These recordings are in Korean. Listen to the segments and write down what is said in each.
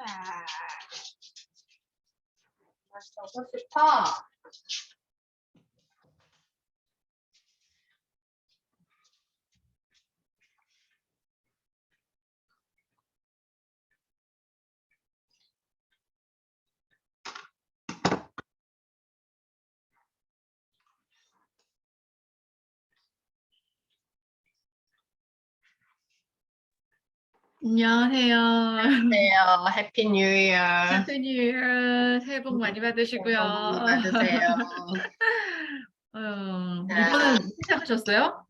아, 저거 싶어. 안녕하세요. 네, 해피 뉴 이어. 해피 뉴 이어. 새해 복 많이 받으시고요. 새해 복 많이 받으세요. 이번엔 무슨 책 하셨어요?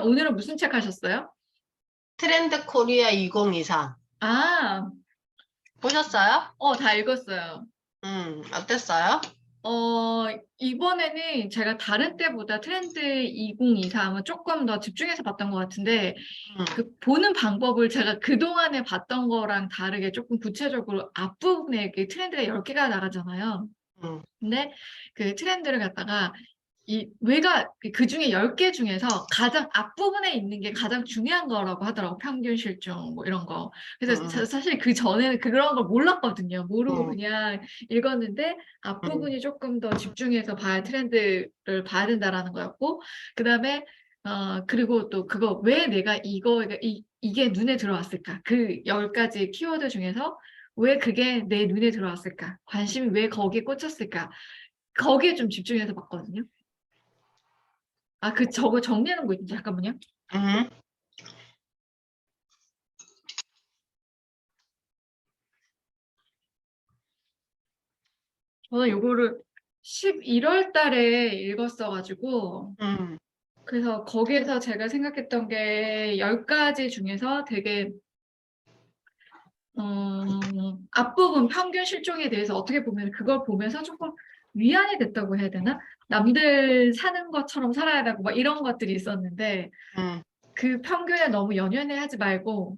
오늘은 무슨 책 하셨어요? 트렌드 코리아 2023 아, 보셨어요? 다 읽었어요. 어땠어요? 이번에는 제가 다른 때보다 트렌드 2023은 조금 더 집중해서 봤던 것 같은데, 음, 그 보는 방법을 제가 그동안에 봤던 거랑 다르게 조금 구체적으로 앞부분에 이렇게 트렌드가 10개가 나가잖아요. 음, 근데 그 트렌드를 갖다가 그 중에 10개 중에서 가장 앞부분에 있는 게 가장 중요한 거라고 하더라고. 평균 실종 뭐 이런 거. 그래서 음, 사실 그 전에는 그런 걸 몰랐거든요. 모르고 음, 그냥 읽었는데 앞부분이 조금 더 집중해서 트렌드를 봐야 된다라는 거였고, 그다음에 그리고 또 그거 왜 내가 이게 눈에 들어왔을까? 그 10가지 키워드 중에서 왜 그게 내 눈에 들어왔을까? 관심이 왜 거기에 꽂혔을까? 거기에 좀 집중해서 봤거든요. 저거 정리하는 거 있지? 잠깐만요. 음. 저는 요거를 11월 달에 읽었어가지고, 음, 그래서 거기에서 제가 생각했던 게 10가지 중에서 되게, 앞부분 평균 실종에 대해서 어떻게 보면 그걸 보면서 조금 위안이 됐다고 해야 되나? 남들 사는 것처럼 살아야 되고 막 이런 것들이 있었는데, 음, 그 평균에 너무 연연해 하지 말고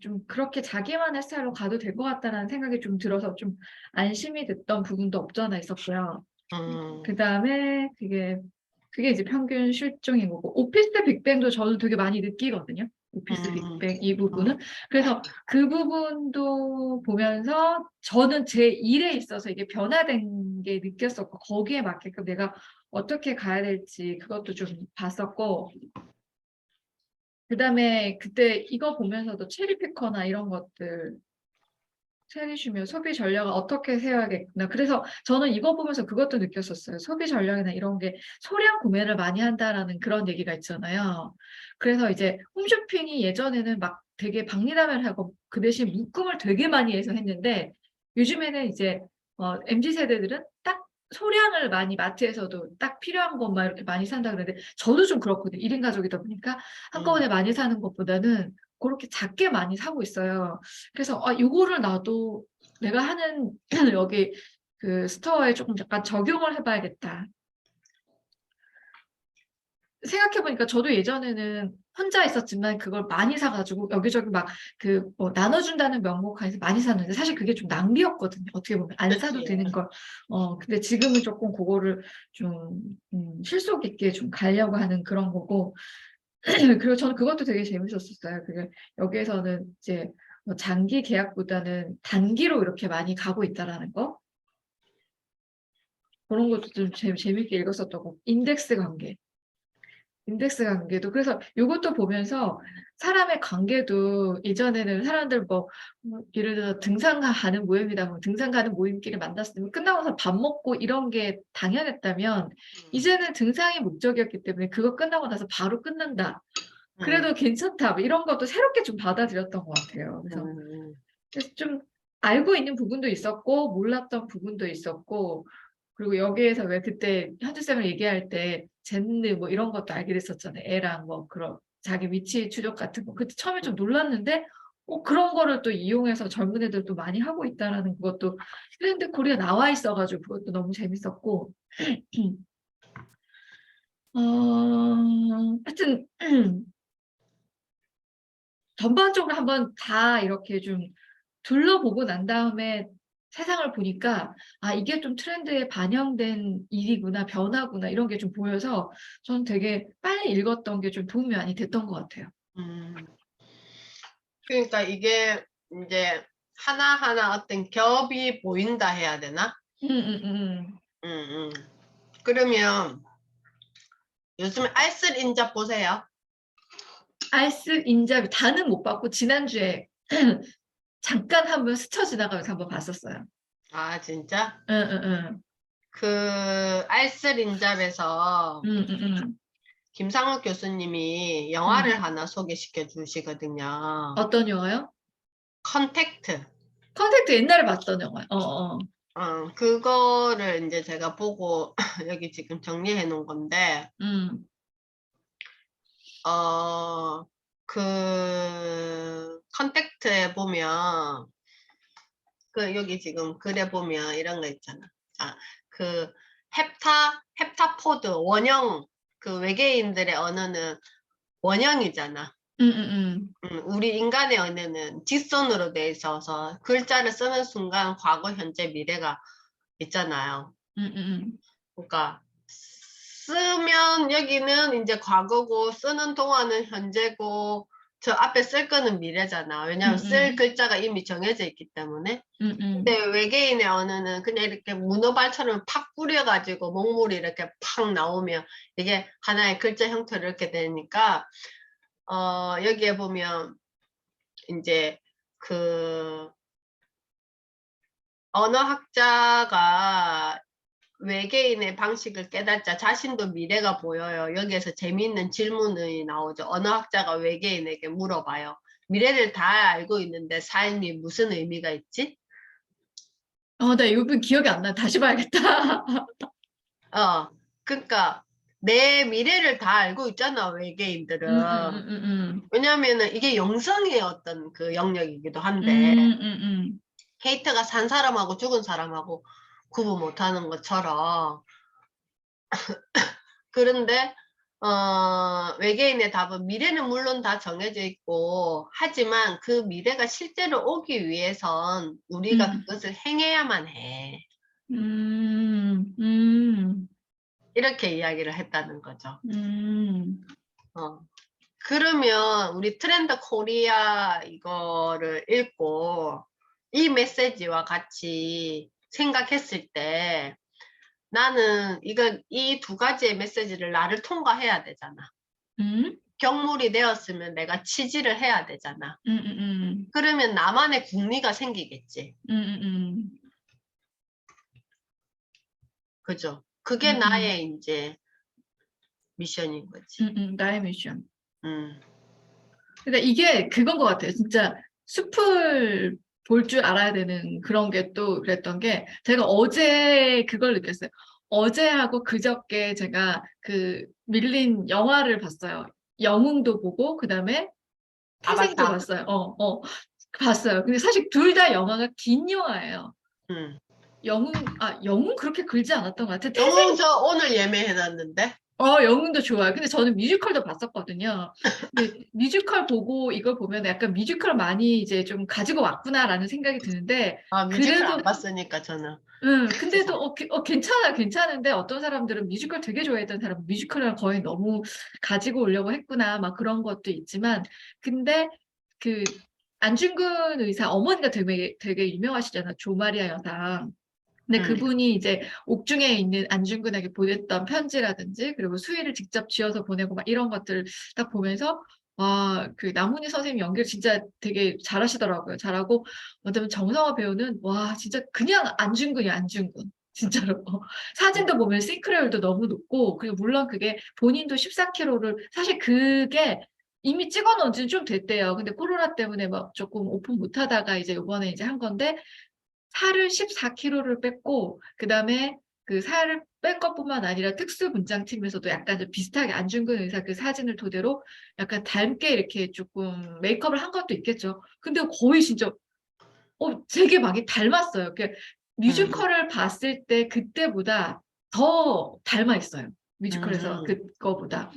좀 그렇게 자기만의 스타일로 가도 될 것 같다는 생각이 좀 들어서 좀 안심이 됐던 부분도 없지 않아 있었고요. 음, 그다음에 그게 이제 평균 실종인 거고, 오피스 빅뱅도 저는 되게 많이 느끼거든요. 오피스 음, 빅뱅 이 부분은. 그래서 그 부분도 보면서 저는 제 일에 있어서 이게 변화된 게 느꼈었고, 거기에 맞게끔 내가 어떻게 가야 될지 그것도 좀 봤었고, 그다음에 그때 이거 보면서도 체리피커나 이런 것들, 체리쉬며 소비 전략을 어떻게 세워야겠구나. 그래서 저는 이거 보면서 그것도 느꼈었어요. 소비 전략이나 이런 게 소량 구매를 많이 한다라는 그런 얘기가 있잖아요. 그래서 이제 홈쇼핑이 예전에는 막 되게 박리담회를 하고 그 대신 묶음을 되게 많이 해서 했는데, 요즘에는 이제 MZ 세대들은 딱 소량을 많이 마트에서도 딱 필요한 것만 이렇게 많이 산다 그러는데, 저도 좀 그렇거든요. 1인 가족이다 보니까 한꺼번에 많이 사는 것보다는 그렇게 작게 많이 사고 있어요. 그래서 요거를 나도 내가 하는 여기 그 스토어에 조금 약간 적용을 해봐야겠다. 생각해보니까 저도 예전에는 혼자 있었지만 그걸 많이 사가지고 여기저기 막 뭐 나눠준다는 명목 하에서 많이 샀는데, 사실 그게 좀 낭비였거든요. 어떻게 보면 안 사도 그치. 되는 걸. 근데 지금은 조금 그거를 좀 실속 있게 좀 가려고 하는 그런 거고. 그리고 저는 그것도 되게 재밌었어요. 그게 여기에서는 이제 뭐 장기 계약보다는 단기로 이렇게 많이 가고 있다라는 거. 그런 것도 좀 재밌게 읽었었던 거. 인덱스 관계도. 그래서 이것도 보면서 사람의 관계도, 예전에는 사람들 예를 들어 등산 가는 모임이다 보면 등산 가는 모임끼리 만났으면 끝나고서 밥 먹고 이런 게 당연했다면, 이제는 등산이 목적이었기 때문에 그거 끝나고 나서 바로 끝난다. 음, 그래도 괜찮다. 뭐 이런 것도 새롭게 좀 받아들였던 것 같아요. 음, 그래서 좀 알고 있는 부분도 있었고, 몰랐던 부분도 있었고, 그리고 여기에서 왜 그때 현주쌤을 얘기할 때 젠느 뭐 이런 것도 알게 됐었잖아요. 애랑 뭐 그런 자기 위치 추적 같은 거. 그때 처음에 좀 놀랐는데, 그런 거를 또 이용해서 젊은 애들도 많이 하고 있다라는 그것도 트렌드 코리아 나와 있어가지고 그것도 너무 재밌었고. 하여튼 전반적으로 한번 다 이렇게 좀 둘러보고 난 다음에 세상을 보니까, 이게 좀 트렌드에 반영된 일이구나, 변화구나, 이런 게 좀 보여서 저는 되게 빨리 읽었던 게 좀 도움이 많이 됐던 것 같아요. 음. 그러니까 이게 이제 하나하나 어떤 겹이 보인다 해야 되나? 음. 그러면 요즘에 알쓸 인자 보세요. 알쓸 인잡이 다는 못 봤고 지난주에 잠깐 한번 스쳐 지나가면서 한번 봤었어요. 아, 진짜? 응. 그 알쓸 인잡에서 음. 김상욱 교수님이 영화를 하나 소개시켜 주시거든요. 어떤 영화요? 컨택트. 컨택트 옛날에 봤던 영화. 그거를 이제 제가 보고 여기 지금 정리해 놓은 건데, 음. 컨택트에 보면, 여기 지금 글에 보면 이런 거 있잖아. 그, 헵타포드, 원형, 그 외계인들의 언어는 원형이잖아. 우리 인간의 언어는 뒷선으로 돼 있어서 글자를 쓰는 순간 과거, 현재, 미래가 있잖아요. 그러니까 쓰면 여기는 이제 과거고 쓰는 동안은 현재고 저 앞에 쓸 거는 미래잖아. 왜냐하면 쓸 글자가 이미 정해져 있기 때문에. 근데 외계인의 언어는 그냥 이렇게 문어발처럼 팍 뿌려가지고 목물이 이렇게 팍 나오면 이게 하나의 글자 형태로 이렇게 되니까 여기에 보면 이제 그 언어학자가 외계인의 방식을 깨닫자 자신도 미래가 보여요. 여기에서 재미있는 질문이 나오죠. 언어학자가 외계인에게 물어봐요. 미래를 다 알고 있는데 삶이 무슨 의미가 있지? 나 이번 기억이 안 나. 다시 봐야겠다. 그러니까 내 미래를 다 알고 있잖아, 외계인들은. 왜냐하면은 이게 영성의 어떤 그 영역이기도 한데 케이트가 산 사람하고 죽은 사람하고 구분 못하는 것처럼 그런데 외계인의 답은 미래는 물론 다 정해져 있고 하지만 그 미래가 실제로 오기 위해선 우리가 그것을 행해야만 해. 이렇게 이야기를 했다는 거죠. 그러면 우리 트렌드 코리아 이거를 읽고 이 메시지와 같이 생각했을 때 나는 이 두 가지의 메시지를 나를 통과해야 되잖아. 경물이 되었으면 내가 치지를 해야 되잖아. 그러면 나만의 국리가 생기겠지. 그죠? 그게 나의 이제 미션인 거지. 나의 미션. 음. 근데 이게 그건 것 같아요. 진짜 숲을 볼 줄 알아야 되는 그런 게 또 그랬던 게 제가 어제 그걸 느꼈어요. 어제하고 그저께 제가 그 밀린 영화를 봤어요. 영웅도 보고 그다음에 태생도 아바타. 봤어요. 봤어요. 근데 사실 둘 다 영화가 긴 영화예요. 음. 영웅 그렇게 길지 않았던 것 같아요. 영웅 저 오늘 예매해놨는데. 영웅도 좋아요. 근데 저는 뮤지컬도 봤었거든요. 근데 뮤지컬 보고 이걸 보면 약간 뮤지컬 많이 이제 좀 가지고 왔구나라는 생각이 드는데, 뮤지컬 안 그래도, 봤으니까 저는. 근데도, 괜찮은데 어떤 사람들은 뮤지컬 되게 좋아했던 사람은 뮤지컬을 거의 너무 가지고 오려고 했구나, 막 그런 것도 있지만, 근데 그, 안중근 의사, 어머니가 되게 유명하시잖아. 조마리아 여사. 근데 그분이 이제 옥중에 있는 안중근에게 보냈던 편지라든지 그리고 수의를 직접 지어서 보내고 막 이런 것들을 딱 보면서 와, 그 남훈희 선생님 연기를 진짜 되게 잘하시더라고요. 잘하고 어쩌면 정성화 배우는 와, 진짜 그냥 안중근이야, 안중근. 진짜로. 사진도 보면 싱크로율도 너무 높고 그리고 물론 그게 본인도 14kg를 사실 그게 이미 찍어 놓은 지는 좀 됐대요. 근데 코로나 때문에 막 조금 오픈 못 하다가 이제 이번에 이제 한 건데 살을 14kg를 뺐고 그다음에 그 살을 뺀 것뿐만 아니라 특수분장팀에서도 약간 좀 비슷하게 안중근 의사 그 사진을 토대로 약간 닮게 이렇게 조금 메이크업을 한 것도 있겠죠. 근데 거의 진짜 되게 많이 닮았어요. 뮤지컬을 봤을 때 그때보다 더 닮아 있어요. 뮤지컬에서 그거보다.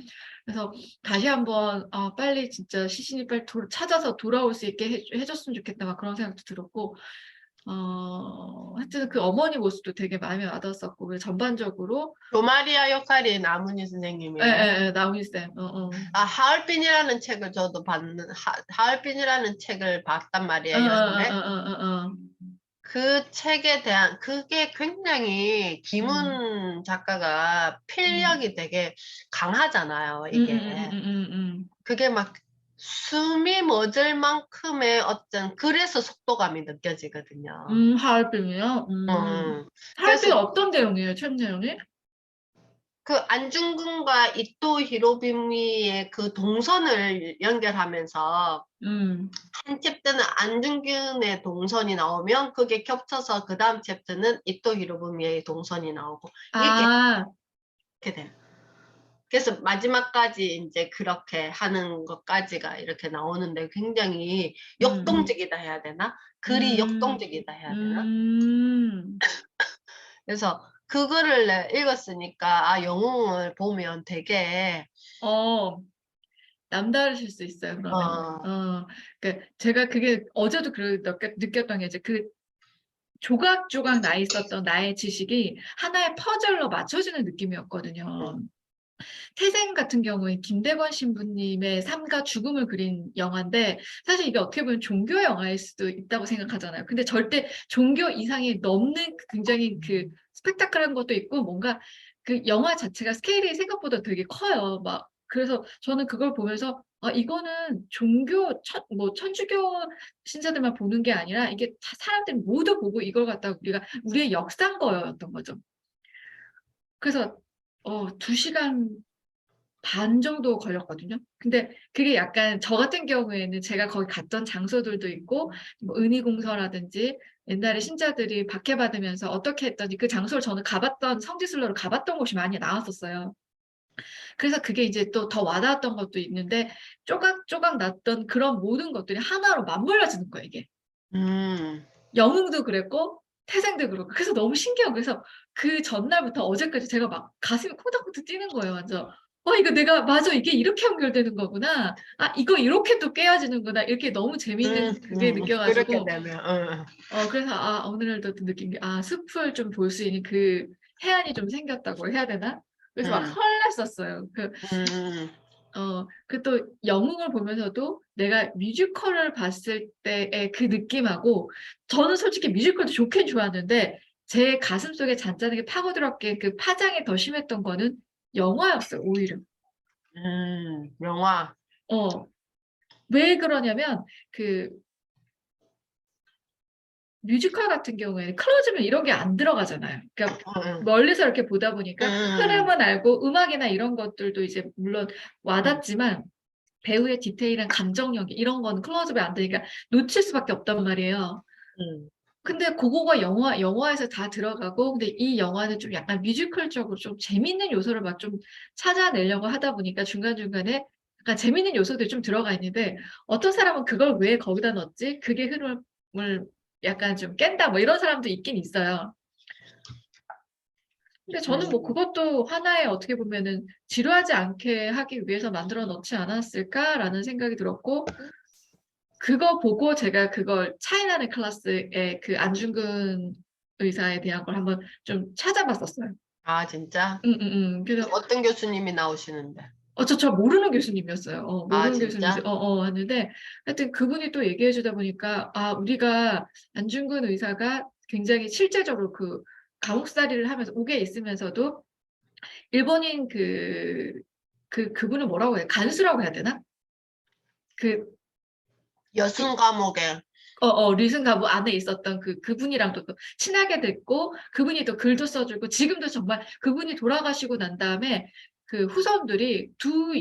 그래서 다시 한번 빨리 진짜 시신이 빨리 찾아서 돌아올 수 있게 해줬으면 좋겠다 막 그런 생각도 들었고 하여튼 하여튼 그 어머니 모습도 되게 마음에 와닿았었고, 그래서 전반적으로 조마리아 역할이 나문희 선생님이에요. 나훈이 쌤. 하얼빈이라는 책을 저도 하얼빈이라는 책을 봤단 말이에요, 요즘에. 그 책에 대한, 그게 굉장히 김훈 작가가 필력이 되게 강하잖아요, 이게. 그게 막 숨이 멎을 만큼의 그래서 속도감이 느껴지거든요. 하얼빈이요? 하얼빈 그래서 어떤 내용이에요, 책 내용이? 그 안중근과 이토 히로부미의 그 동선을 연결하면서 한 챕터는 안중근의 동선이 나오면 그게 겹쳐서 그 다음 챕터는 이토 히로부미의 동선이 나오고 이게 이렇게 돼요. 그래서 마지막까지 이제 그렇게 하는 것까지가 이렇게 나오는데 굉장히 역동적이다 해야 되나? 글이 역동적이다 해야 되나? 그래서 그거를 읽었으니까 영웅을 보면 되게 남다르실 수 있어요, 그러면. 제가 그게 어제도 느꼈던 게 이제 그 조각조각 나 있었던 나의 지식이 하나의 퍼즐로 맞춰지는 느낌이었거든요. 태생 같은 경우에 김대건 신부님의 삶과 죽음을 그린 영화인데 사실 이게 어떻게 보면 종교 영화일 수도 있다고 생각하잖아요. 근데 절대 종교 이상이 넘는 굉장히 그 스펙타클한 것도 있고 뭔가 그 영화 자체가 스케일이 생각보다 되게 커요. 막 그래서 저는 그걸 보면서 이거는 천주교 신자들만 보는 게 아니라 이게 사람들이 모두 보고 이걸 갖다가 우리가 우리의 역사인 거였던 거죠. 그래서 2시간 반 정도 걸렸거든요. 근데 그게 약간 저 같은 경우에는 제가 거기 갔던 장소들도 있고 뭐 은희공서라든지 옛날에 신자들이 박해받으면서 어떻게 했던지 그 장소를 저는 성지순례로 가봤던 곳이 많이 나왔었어요. 그래서 그게 이제 또 더 와닿았던 것도 있는데 조각조각 났던 그런 모든 것들이 하나로 맞물려지는 거예요, 이게. 영웅도 그랬고 태생도 그렇고 그래서 너무 신기하고 그래서 그 전날부터 어제까지 제가 막 가슴이 콩닥콩닥 뛰는 거예요, 완전. 이거 내가 맞아 이게 이렇게 연결되는 거구나. 이거 이렇게 또 깨어지는구나. 이렇게 너무 재미있는 그게 그렇게 느껴가지고 되면 그래서 오늘도 느낀 게 숲을 좀 볼 수 있는 그 해안이 좀 생겼다고 해야 되나? 그래서 막 설렜었어요. 그 또 영웅을 보면서도 내가 뮤지컬을 봤을 때의 그 느낌하고 저는 솔직히 뮤지컬도 좋긴 좋았는데 제 가슴속에 잔잔하게 파고들었기에 그 파장이 더 심했던 거는 영화였어요, 오히려. 영화. 왜 그러냐면 그 뮤지컬 같은 경우에는 클로즈면 이런 게 안 들어가잖아요. 그러니까 멀리서 이렇게 보다 보니까 흐름은 알고 음악이나 이런 것들도 이제 물론 와닿지만 배우의 디테일한 감정력 이런 거는 클로즈업에 안 되니까 놓칠 수밖에 없단 말이에요. 근데 그거가 영화에서 다 들어가고 근데 이 영화는 좀 약간 뮤지컬적으로 좀 재밌는 요소를 막 좀 찾아내려고 하다 보니까 중간중간에 약간 재밌는 요소들이 좀 들어가 있는데 어떤 사람은 그걸 왜 거기다 넣었지? 그게 흐름을 약간 좀 깬다 뭐 이런 사람도 있긴 있어요. 근데 저는 뭐 그것도 하나의 어떻게 보면은 지루하지 않게 하기 위해서 만들어 놓지 않았을까라는 생각이 들었고 그거 보고 제가 그걸 차이나는 클래스의 그 안중근 의사에 대한 걸 한번 좀 찾아봤었어요. 진짜? 그래서 어떤 교수님이 나오시는데? 저 모르는 교수님이었어요. 모르는 교수님이 진짜? 하는데 하여튼 그분이 또 얘기해 주다 보니까 우리가 안중근 의사가 굉장히 실제적으로 그 감옥살이를 하면서 옥에 있으면서도 일본인 그분을 뭐라고 해요? 간수라고 해야 되나? 여순 감옥에. 리슨 가부 안에 있었던 그분이랑도 또 친하게 됐고, 그분이 또 글도 써주고, 지금도 정말 그분이 돌아가시고 난 다음에 그 후손들이 두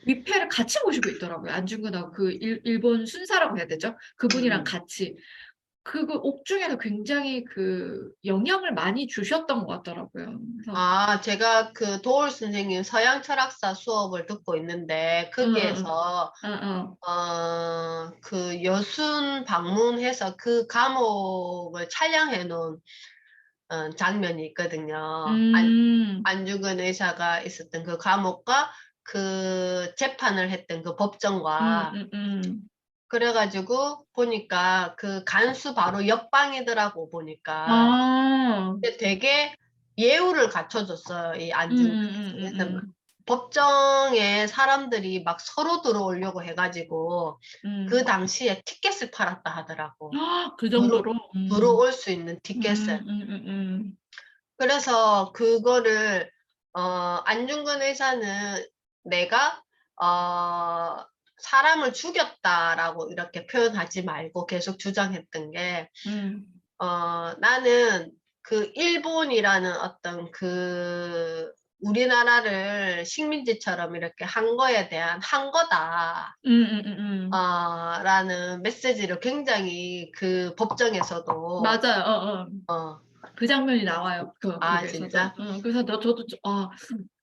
위패를 같이 모시고 있더라고요. 안중근하고 그 일본 순사라고 해야 되죠? 그분이랑 같이. 그거 옥중에서 굉장히 그 영향을 많이 주셨던 것 같더라고요. 그래서 제가 그 도올 선생님 서양 철학사 수업을 듣고 있는데 거기에서 그 여순 방문해서 그 감옥을 촬영해 놓은 장면이 있거든요. 안중근 의사가 있었던 그 감옥과 그 재판을 했던 그 법정과 그래가지고 보니까 그 간수 바로 옆방이더라고 보니까. 아, 근데 되게 예우를 갖춰줬어요. 이 안중근. 그래서 음. 법정에 사람들이 막 서로 들어오려고 해가지고 그 당시에 티켓을 팔았다 하더라고. 아, 그 정도로? 들어올 수 있는 티켓을. 그래서 그거를 안중근 의사는 내가 어, 사람을 죽였다라고 이렇게 표현하지 말고 계속 주장했던 게 나는 그 일본이라는 어떤 그 우리나라를 식민지처럼 이렇게 한 거에 대한 한 거다. 라는 메시지를 굉장히 그 법정에서도 맞아요. 어, 그 장면이 나와요. 아, 거기에서도. 진짜? 그래서 저도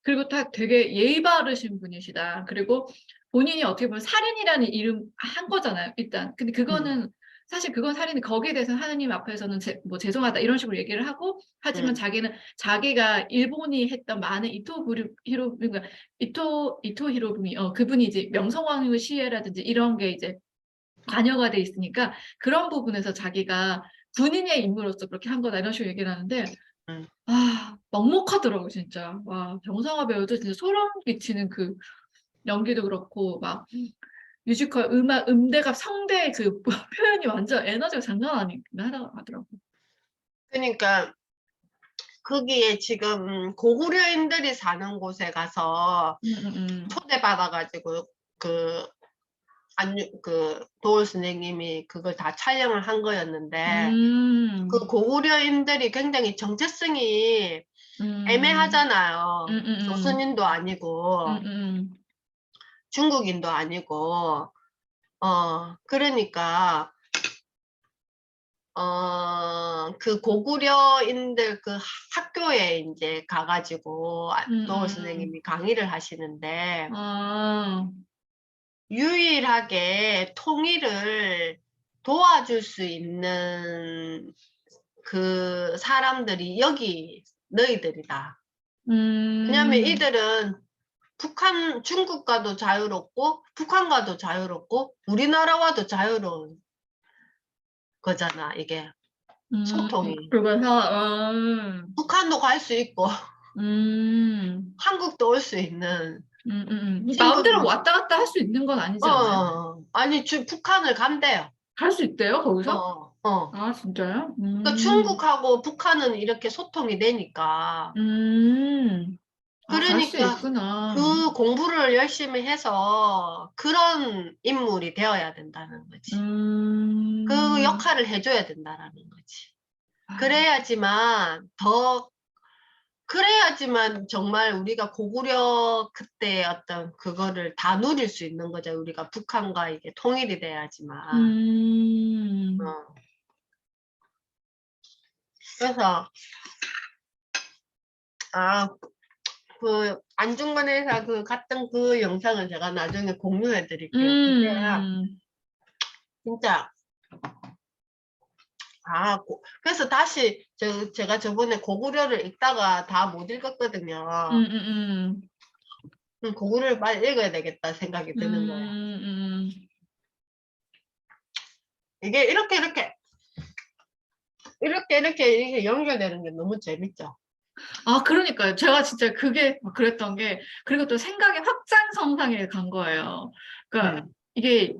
그리고 되게 예의 바르신 분이시다. 그리고 본인이 어떻게 보면 살인이라는 이름 한 거잖아요, 일단. 근데 그거는 사실 그건 살인이 거기에 대해서는 하느님 앞에서는 뭐 죄송하다 이런 식으로 얘기를 하고 하지만 자기는 자기가 일본이 했던 많은 이토 히로부미 그분이 이제 명성황후 시해라든지 이런 게 이제 관여가 돼 있으니까 그런 부분에서 자기가 군인의 인물로서 그렇게 한 거다 이런 식으로 얘기를 하는데 음. 먹먹하더라고 진짜. 와, 정상화 배우도 진짜 소름 끼치는 그 연기도 그렇고 막 뮤지컬 음악 음대가 성대의 그 표현이 완전 에너지가 장난 아니긴 하더라고. 그러니까 거기에 지금 고구려인들이 사는 곳에 가서 초대받아가지고 그 도울 선생님이 그걸 다 촬영을 한 거였는데 그 고구려인들이 굉장히 정체성이 애매하잖아요. 조선인도 아니고 중국인도 아니고 그러니까 그 고구려인들 그 학교에 이제 가가지고 도울 선생님이 강의를 하시는데 유일하게 통일을 도와줄 수 있는 그 사람들이 여기 너희들이다. 왜냐면 이들은 중국과도 자유롭고 북한과도 자유롭고 우리나라와도 자유로운 거잖아, 이게. 소통이. 그래서 북한도 갈 수 있고 한국도 올 수 있는 마음대로 친구들. 왔다 갔다 할 수 있는 건 아니지 않나요? 아니 북한을 간대요. 갈 수 있대요 거기서? 어. 아 진짜요? 그러니까 중국하고 북한은 이렇게 소통이 되니까. 갈 수 그러니까 있구나. 그 공부를 열심히 해서 그런 인물이 되어야 된다는 거지. 그 역할을 해줘야 된다라는 거지. 그래야지만 정말 우리가 고구려 그때 어떤 그거를 다 누릴 수 있는 거죠. 우리가 북한과 이게 통일이 돼야지만. 그래서 그 안중근 의사 그 갔던 그 영상을 제가 나중에 공유해 드릴게요. 진짜 그래서 다시 제가 저번에 고구려를 읽다가 다 못 읽었거든요. 고구려를 빨리 읽어야 되겠다 생각이 드는 거예요. 이게 이렇게 연결되는 게 너무 재밌죠. 그러니까요. 제가 진짜 그게 그랬던 게 그리고 또 생각의 확장성상에 간 거예요. 그러니까 이게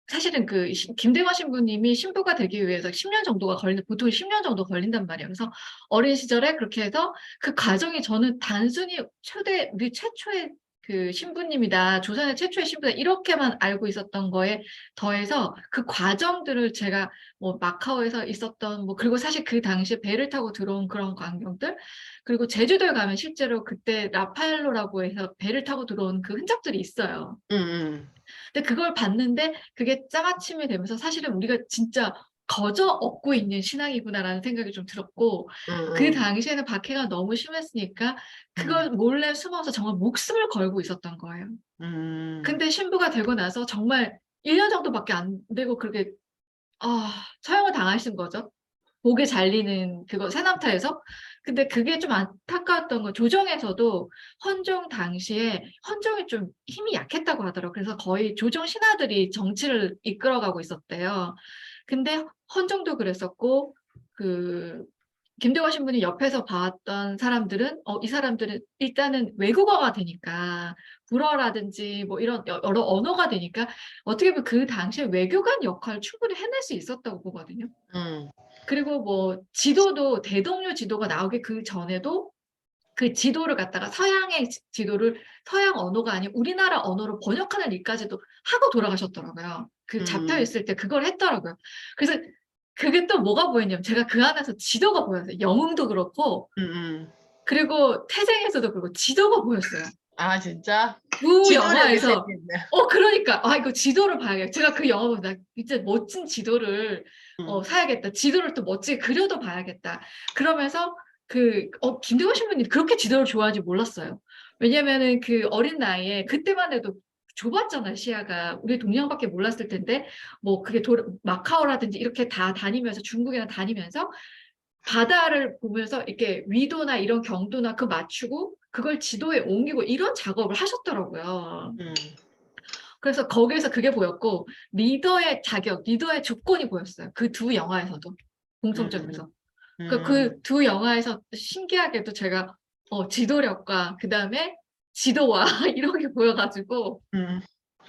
사실은 그 김대건 신부님이 신부가 되기 위해서 10년 정도가 보통 10년 정도 걸린단 말이에요. 그래서 어린 시절에 그렇게 해서 그 과정이 저는 단순히 우리 최초의 그 신부님이다. 조선의 최초의 신부다. 이렇게만 알고 있었던 거에 더해서 그 과정들을 제가 뭐 마카오에서 있었던 그리고 사실 그 당시에 배를 타고 들어온 그런 광경들 그리고 제주도에 가면 실제로 그때 라파엘로라고 해서 배를 타고 들어온 그 흔적들이 있어요. 근데 그걸 봤는데 그게 짜맞춤이 되면서 사실은 우리가 진짜 거저 얻고 있는 신앙이구나라는 생각이 좀 들었고 그 당시에는 박해가 너무 심했으니까 그걸 몰래 숨어서 정말 목숨을 걸고 있었던 거예요. 근데 신부가 되고 나서 정말 1년 정도밖에 안 되고 그렇게 처형을 당하신 거죠. 목에 잘리는 그거 새남타에서. 근데 그게 좀 안타까웠던 건 조정에서도 헌종 당시에 헌종이 좀 힘이 약했다고 하더라고요. 그래서 거의 조정 신하들이 정치를 이끌어가고 있었대요. 근데 헌종도 그랬었고 그 김대화 신부님 옆에서 봤던 사람들은 이 사람들은 일단은 외국어가 되니까 불어라든지 뭐 이런 여러 언어가 되니까 어떻게 보면 그 당시에 외교관 역할을 충분히 해낼 수 있었다고 보거든요. 음, 그리고 뭐 지도도 대동료 지도가 나오기 그 전에도 그 지도를 갖다가 서양의 지도를 서양 언어가 아닌 우리나라 언어로 번역하는 일까지도 하고 돌아가셨더라고요. 그 잡혀 음, 있을 때 그걸 했더라고요. 그래서 그게 또 뭐가 보였냐면 제가 그 안에서 지도가 보였어요. 영흥도 그렇고 음, 음. 그리고 태생에서도 그렇고 지도가 보였어요. 아, 진짜? 두 지도력이 영화에서 생겼네. 그러니까 이거 지도를 봐야겠다. 제가 그 영화 보고 나 진짜 멋진 지도를 음, 사야겠다. 지도를 또 멋지게 그려도 봐야겠다. 그러면서 김대건 신부님 그렇게 지도를 좋아하는지 몰랐어요. 왜냐면은 그 어린 나이에 그때만 해도 좁았잖아요, 시야가. 우리 동양밖에 몰랐을 텐데 뭐 그게 마카오라든지 이렇게 다 다니면서 중국이랑 다니면서 바다를 보면서 이렇게 위도나 이런 경도나 그 맞추고 그걸 지도에 옮기고 이런 작업을 하셨더라고요. 음, 그래서 거기에서 그게 보였고 리더의 자격, 리더의 조건이 보였어요. 그 두 영화에서도 음, 음, 공통점에서. 그러니까 음, 그 두 영화에서 신기하게도 제가 지도력과 그다음에 지도와 이런 게 보여가지고 음.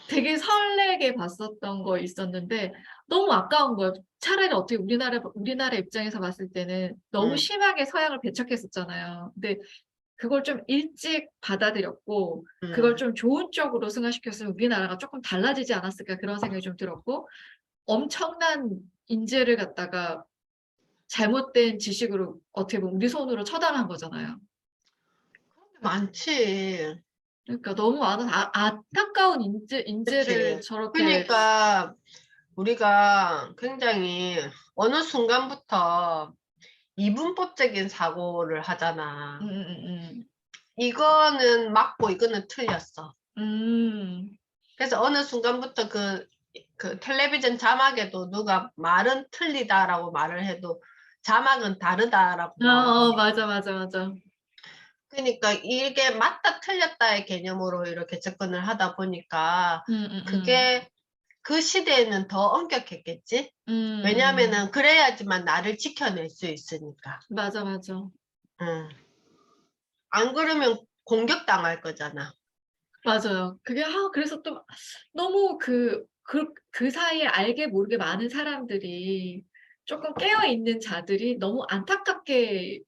되게 설레게 봤었던 거 있었는데 너무 아까운 거예요. 차라리 어떻게 우리나라 입장에서 봤을 때는 너무 음, 심하게 서양을 배척했었잖아요. 근데 그걸 좀 일찍 받아들였고 그걸 음. 좀 좋은 쪽으로 승화시켰으면 우리나라가 조금 달라지지 않았을까 그런 생각이 좀 들었고 엄청난 인재를 갖다가 잘못된 지식으로 어떻게 보면 우리 손으로 처단한 거잖아요. 많지. 그러니까 너무 많은 안타까운 인재를 그치. 저렇게 그러니까 우리가 굉장히 어느 순간부터 이분법적인 사고를 하잖아. 음, 이거는 맞고 이거는 틀렸어. 음, 음, 그래서 어느 순간부터 그 텔레비전 자막에도 누가 말은 틀리다라고 말을 해도 자막은 다르다라고 말을 하니까. 맞아, 맞아, 맞아. 그러니까 이게 맞다 틀렸다의 개념으로 이렇게 접근을 하다 보니까 음, 음, 음, 그게 그 시대에는 더 엄격했겠지? 음, 왜냐하면은 그래야지만 나를 지켜낼 수 있으니까. 맞아, 맞아. 응. 안 그러면 공격당할 거잖아. 맞아요. 그래서 또 너무 그 사이에 알게 모르게 많은 사람들이 조금 깨어있는 자들이 너무 안타깝게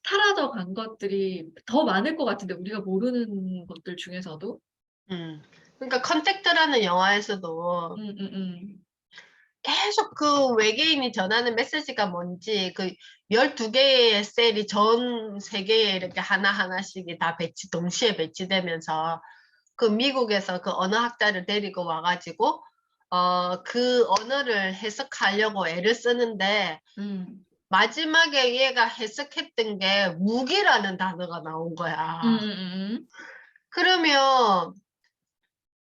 사라져 간 것들이 더 많을 것 같은데, 우리가 모르는 것들 중에서도. 그러니까 컨택트라는 영화에서도 음, 음, 음. 계속 그 외계인이 전하는 메시지가 뭔지 그 12개의 셀이 전 세계에 이렇게 하나하나씩이 다 동시에 배치되면서 그 미국에서 그 언어학자를 데리고 와가지고 그 언어를 해석하려고 애를 쓰는데 음, 마지막에 얘가 해석했던 게 무기라는 단어가 나온 음, 거야. 음, 음, 그러면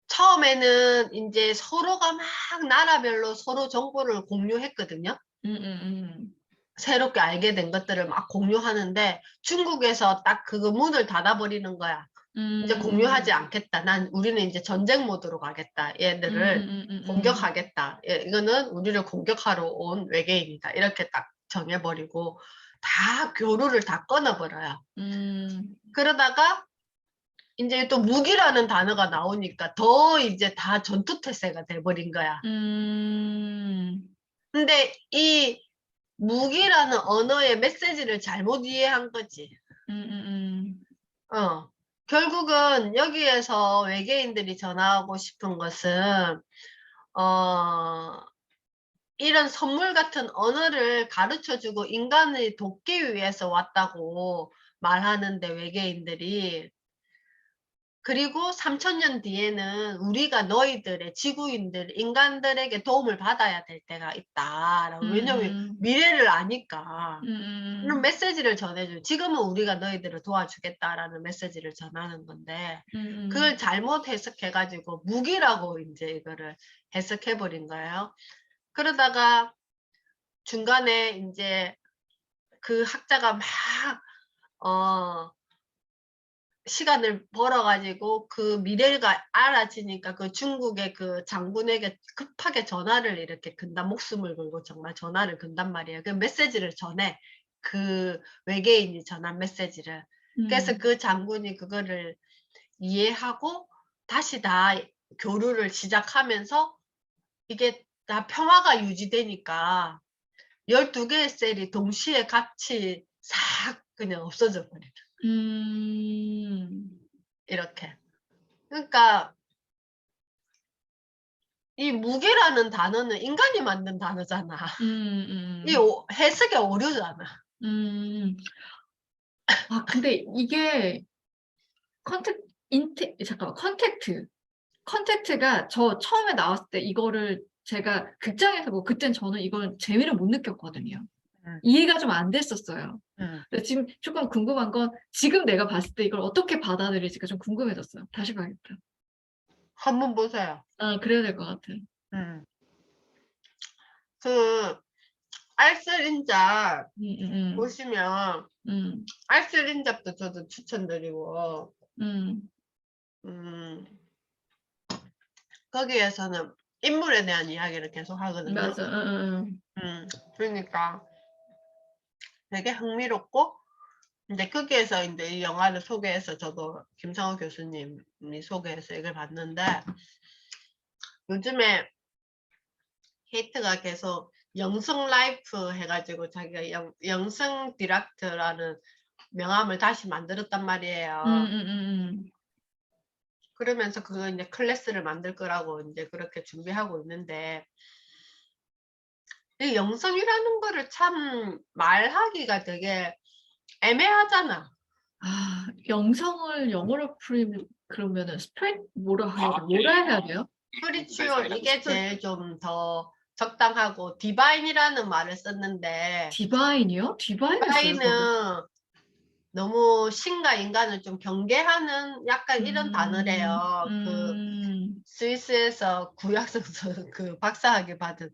처음에는 이제 서로가 막 나라별로 서로 정보를 공유했거든요. 새롭게 알게 된 것들을 막 공유하는데 중국에서 딱 그거 문을 닫아버리는 거야. 이제 공유하지 음, 않겠다. 우리는 이제 전쟁 모드로 가겠다. 음, 얘들을 음, 공격하겠다. 이거는 우리를 공격하러 온 외계인이다. 이렇게 딱 정해버리고 다 교류를 다 끊어버려요. 음, 그러다가 이제 또 무기라는 단어가 나오니까 더 이제 다 전투태세가 돼버린 거야. 음, 근데 이 무기라는 언어의 메시지를 잘못 이해한 거지. 음, 어. 결국은 여기에서 외계인들이 전하고 싶은 것은, 어, 이런 선물 같은 언어를 가르쳐 주고 인간을 돕기 위해서 왔다고 말하는데, 외계인들이. 그리고 3000년 뒤에는 우리가 너희들의 지구인들, 인간들에게 도움을 받아야 될 때가 있다. 왜냐면 음, 미래를 아니까. 이런 음, 메시지를 전해줘요. 지금은 우리가 너희들을 도와주겠다라는 메시지를 전하는 건데, 그걸 음, 잘못 해석해가지고 무기라고 이제 이거를 해석해버린 거예요. 그러다가 중간에 이제 그 학자가 막 시간을 벌어가지고 그 미래가 알아지니까 그 중국의 그 장군에게 급하게 전화를 이렇게 건단, 목숨을 걸고 정말 전화를 건단 말이에요. 그 메시지를 전해. 그 외계인이 전한 메시지를. 그래서 그 장군이 그거를 이해하고 다시 다 교류를 시작하면서 이게 다 평화가 유지되니까 12개의 셀이 동시에 같이 싹 그냥 없어져 버려요. 이렇게. 그러니까 이 무기라는 단어는 인간이 만든 단어잖아. 이 해석의 오류잖아. 아, 근데 이게 컨택트가 저 처음에 나왔을 때 이거를 제가 극장에서 보고 그땐 저는 이걸 재미를 못 느꼈거든요. 이해가 좀 안 됐었어요. 근데 지금 조금 궁금한 건 지금 내가 봤을 때 이걸 어떻게 받아들일지가 좀 궁금해졌어요. 다시 봐야겠다. 한번 보세요. 그래야 될 것 같아. 그 알쓸인잡 보시면 음, 알쓸인잡도 저도 추천드리고 거기에서는 인물에 대한 이야기를 계속 하거든요. 맞아. 그러니까 되게 흥미롭고 이제 거기에서 이제 이 영화를 소개해서 저도 김상호 교수님이 소개해서 이걸 봤는데 요즘에 케이트가 계속 영성 라이프 해가지고 자기가 영성 디락트라는 명함을 다시 만들었단 말이에요. 그러면서 그거 이제 클래스를 만들 거라고 이제 그렇게 준비하고 있는데 이 영성이라는 거를 참 말하기가 되게 애매하잖아. 영성을 영어로 그러면은 뭐라 해야 돼요? 스피리추얼 이게 제일 좀 더 적당하고 디바인이라는 말을 썼는데 디바인이요? 디바인은 너무 신과 인간을 좀 경계하는 약간 이런 단어래요. 그 스위스에서 구약성서 그 박사학위 받은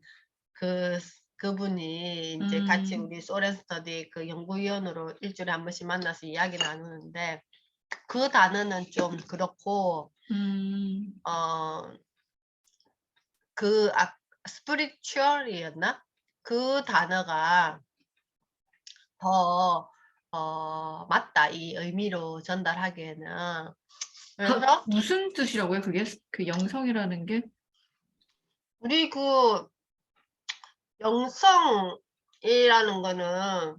그분이 이제 같이 우리 소렌 스터디 그 연구위원으로 일주일에 한 번씩 만나서 이야기 나누는데 그 단어는 좀 그렇고 스피리추얼이었나? 그 단어가 더 맞다 이 의미로 전달하기에는. 그래서 무슨 뜻이라고요? 그게 그 영성이라는 게? 우리 그 영성이라는 거는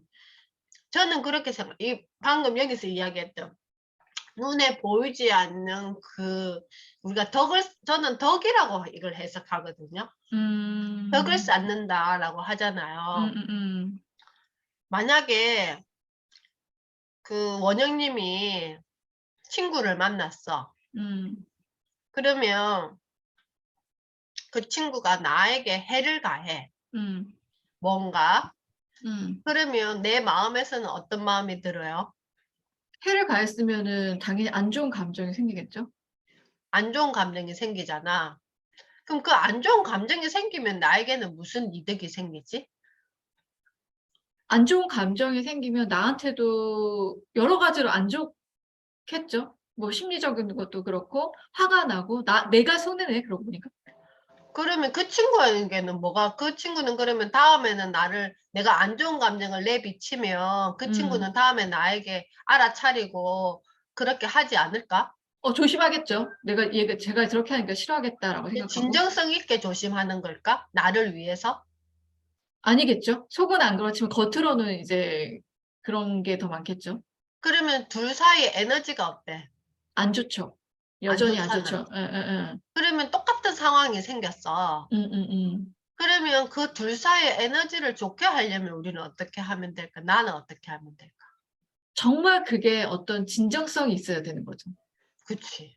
저는 그렇게 생각. 방금 여기서 이야기했던 눈에 보이지 않는 그 우리가 저는 덕이라고 이걸 해석하거든요. 덕을 쌓는다라고 하잖아요. 만약에 그 원영님이 친구를 만났어. 그러면 그 친구가 나에게 해를 가해. 뭔가. 그러면 내 마음에서는 어떤 마음이 들어요? 해를 가했으면은 당연히 안 좋은 감정이 생기겠죠? 안 좋은 감정이 생기잖아. 그럼 그 안 좋은 감정이 생기면 나에게는 무슨 이득이 생기지? 안 좋은 감정이 생기면 나한테도 여러 가지로 안 좋겠죠? 뭐 심리적인 것도 그렇고 화가 나고 내가 손해네 그러고 보니까. 그러면 그 친구에게는 뭐가 그 친구는 그러면 다음에는 내가 안 좋은 감정을 내비치면 그 친구는 다음에 나에게 알아차리고 그렇게 하지 않을까? 조심하겠죠. 제가 저렇게 하니까 싫어하겠다라고 생각하고. 진정성 있게 조심하는 걸까? 나를 위해서? 아니겠죠. 속은 안 그렇지만 겉으로는 이제 그런 게 더 많겠죠. 그러면 둘 사이에 에너지가 어때? 안 좋죠. 여전히 안 좋죠. 그러면 똑같은 상황이 생겼어. 그러면 그 둘 사이의 에너지를 좋게 하려면 우리는 어떻게 하면 될까? 나는 어떻게 하면 될까? 정말 그게 어떤 진정성이 있어야 되는 거죠. 그치.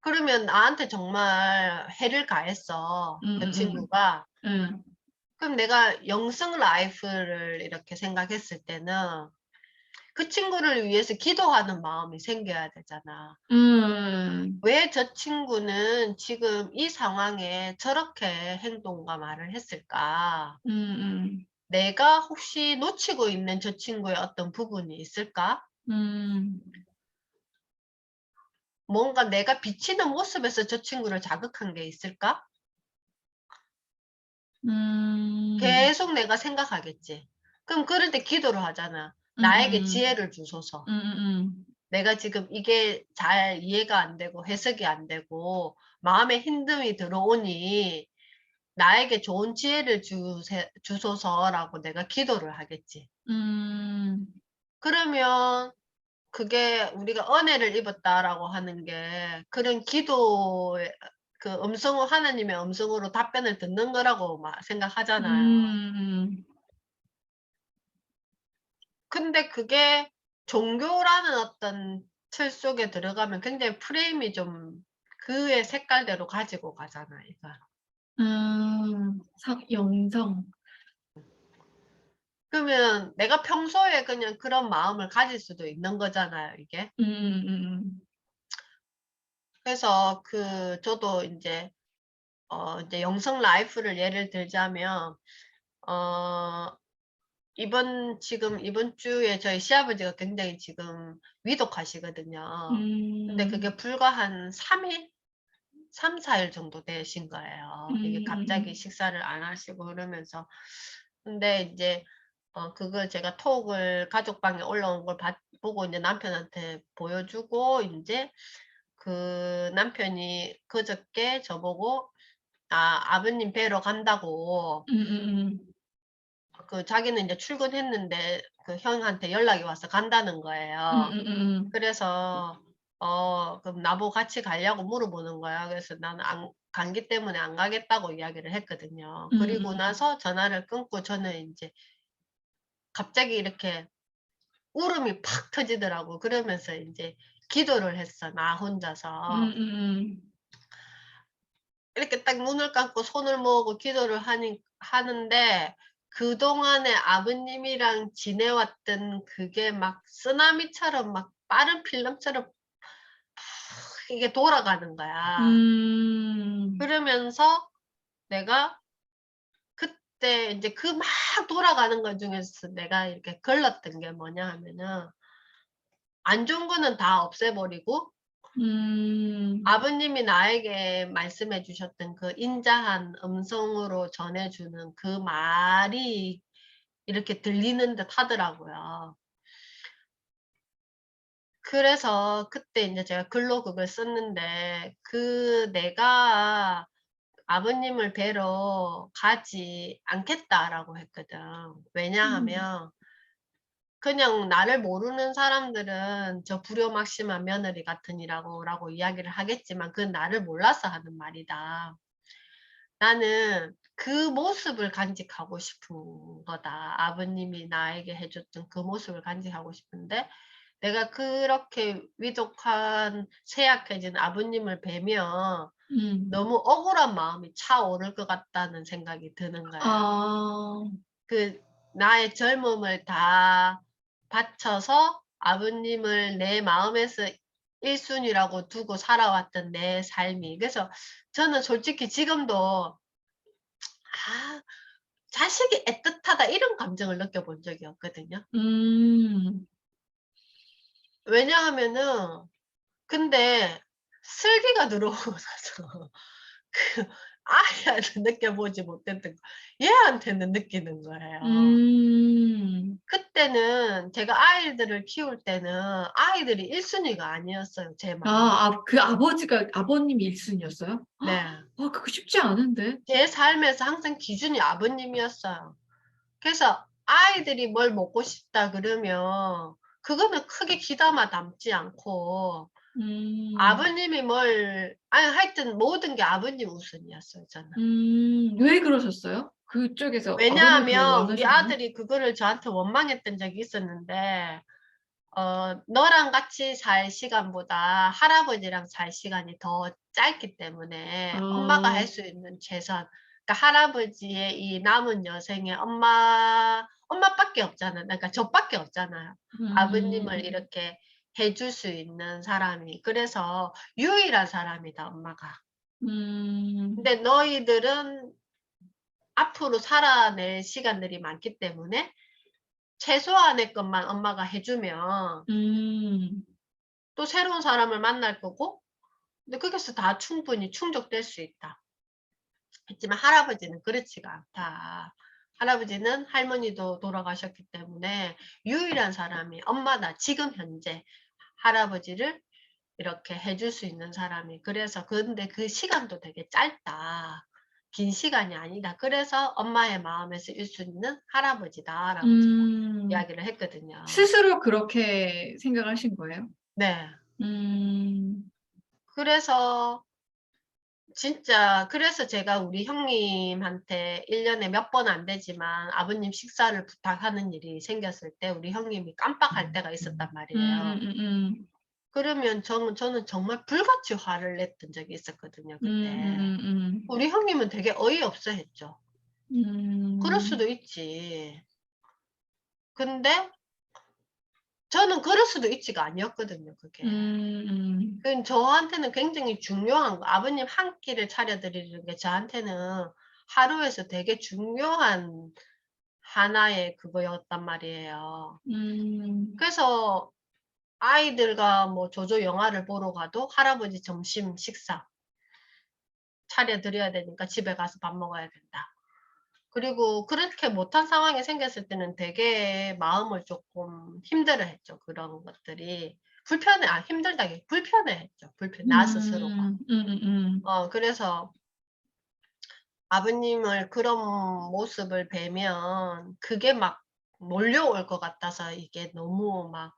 그러면 나한테 정말 해를 가했어. 그 친구가. 그럼 내가 영성 라이프를 이렇게 생각했을 때는 그 친구를 위해서 기도하는 마음이 생겨야 되잖아. 음. 왜 저 친구는 지금 이 상황에 저렇게 행동과 말을 했을까? 음음. 내가 혹시 놓치고 있는 저 친구의 어떤 부분이 있을까? 음. 뭔가 내가 비치는 모습에서 저 친구를 자극한 게 있을까? 음. 계속 내가 생각하겠지. 그럼 그럴 때 기도를 하잖아. 나에게 음음. 지혜를 주소서. 음음음. 내가 지금 이게 잘 이해가 안 되고 해석이 안 되고 마음에 힘듦이 들어오니 나에게 좋은 지혜를 주소서라고 내가 기도를 하겠지. 음. 그러면 그게 우리가 은혜를 입었다라고 하는 게 그런 기도의 그 하나님의 음성으로 답변을 듣는 거라고 생각하잖아요. 음. 근데 그게 종교라는 어떤 틀 속에 들어가면 굉장히 프레임이 좀 그의 색깔대로 가지고 가잖아, 이거. 영성. 그러면 내가 평소에 그냥 그런 마음을 가질 수도 있는 거잖아요, 이게. 음음음음. 그래서 저도 인제 이제 영성 라이프를 예를 들자면 어 이번 주에 저희 시아버지가 굉장히 지금 위독하시거든요. 근데 음. 그게 불과 한 3 일? 3-4일 정도 되신 거예요. 이게 갑자기 음음음. 식사를 안 하시고 그러면서. 근데 인제 그걸 제가 톡을 가족방에 올라온 걸 보고 인제 남편한테 보여주고 인제 그 남편이 그저께 저보고 아버님 뵈러 간다고 음음음. 자기는 인제 출근했는데 그 형한테 연락이 와서 간다는 거예요. 음음음음. 그래서 그럼 나보고 같이 가려고 물어보는 거야. 그래서 나는 안 감기 때문에 안 가겠다고 이야기를 했거든요. 그리고 음음음. 나서 전화를 끊고 저는 인제 갑자기 이렇게 울음이 팍 터지더라고. 그러면서 인제 기도를 했어, 나 혼자서. 음음음. 이렇게 딱 눈을 감고 손을 모으고 기도를 하는데 그동안에 아버님이랑 지내왔던 그게 막 쓰나미처럼 막 빠른 필름처럼 이게 돌아가는 거야. 음. 그러면서 내가 그때 인제 그 막 돌아가는 것 중에서 내가 이렇게 걸렀던 게 뭐냐 하면은 안 좋은 거는 다 없애버리고 음. 아버님이 나에게 말씀해 주셨던 그 인자한 음성으로 전해 주는 그 말이 이렇게 들리는 듯 하더라고요. 그래서 그때 인제 제가 글로 그걸 썼는데 내가 "아버님을 뵈러 가지 않겠다."라고 했거든. 음. 왜냐하면 그냥 나를 모르는 사람들은 "저 불효막심한 며느리 같으니."라고 이야기를 하겠지만 그건 나를 몰라서 하는 말이다. 나는 그 모습을 간직하고 싶은 거다. 아버님이 나에게 해 줬던 그 모습을 간직하고 싶은데 내가 그렇게 위독한 쇠약해진 아버님을 뵈면 음. 너무 억울한 마음이 차오를 것 같다는 생각이 드는 거야. 아. 그 나의 젊음을 다 바쳐서 아버님을 내 마음에서 1 순위라고 두고 살아왔던 내 삶이. 그래서 저는 솔직히 지금도 '아 자식이 애틋하다.' 이런 감정을 느껴본 적이 없거든요. 음. 왜냐하면은 근데 슬기가 들어오고 나서 그 아이한테 느껴보지 못했던 거 얘한테는 느끼는 거예요. 음. 그때는 제가 아이들을 키울 때는 아이들이 1 순위가 아니었어요, 제 마음에. 그 아버님이 1 순위였어요? 네. 그거 쉽지 않은데. 제 삶에서 항상 기준이 아버님이었어요. 그래서 아이들이 뭘 먹고 싶다 그러면 그거는 크게 귀담아 담지 않고 음. 아버님이 하여튼 모든 게 아버님 우선이었어요, 저는. 왜 그러셨어요? 그쪽에서 아버님을 그렇게 왜냐하면 우리 원하셨나요? 아들이 그거를 저한테 원망했던 적이 있었는데 "너랑 같이 살 시간보다 할아버지랑 살 시간이 더 짧기 때문에 엄마가 할 아. 수 있는 최선." 그러니까 할아버지의 이 남은 여생에 엄마밖에 나밖에 없잖아요. 그러니까 저밖에 없잖아요. 아버님을 음. 이렇게 해줄 수 있는 사람이. 그래서 유일한 사람이다, 엄마가. 근데 너희들은 앞으로 살아낼 시간들이 많기 때문에 최소한의 것만 엄마가 해주면 또 새로운 사람을 만날 거고, 근데 거기서 다 충분히 충족될 수 있다. 했지만 할아버지는 그렇지가 않다. 할아버지는 할머니도 돌아가셨기 때문에 유일한 사람이 엄마다. 지금 현재 할아버지를 이렇게 해줄 수 있는 사람이. 그래서 근데 그 시간도 되게 짧다. 긴 시간이 아니다. 그래서 엄마의 마음에서 일 수 있는 할아버지다라고 제가 이야기를 했거든요. 스스로 그렇게 생각하신 거예요? 네. 음. 그래서 진짜 그래서 제가 우리 형님한테 1년에 몇 번 안 되지만 아버님 식사를 부탁하는 일이 생겼을 때 우리 형님이 깜빡할 때가 있었단 말이에요. 그러면 저는 정말 불같이 화를 냈던 적이 있었거든요, 그때. 우리 형님은 되게 어이없어 했죠. 그럴 수도 있지. 근데 저는 그럴 수도 있지가 아니었거든요, 그게. 그 저한테는 굉장히 중요한 거. 아버님 한 끼를 차려드리는 게 저한테는 하루에서 되게 중요한 하나의 그거였단 말이에요. 그래서 아이들과 뭐 조조 영화를 보러 가도 할아버지 점심 식사 차려드려야 되니까 집에 가서 밥 먹어야 된다. 그리고 그렇게 못한 상황이 생겼을 때는 되게 마음을 조금 힘들어했죠. 그런 것들이. 힘들다기 불편해했죠. 나 스스로가. 그래서 아버님을 그런 모습을 뵈면 그게 막 몰려올 것 같아서 이게 너무 막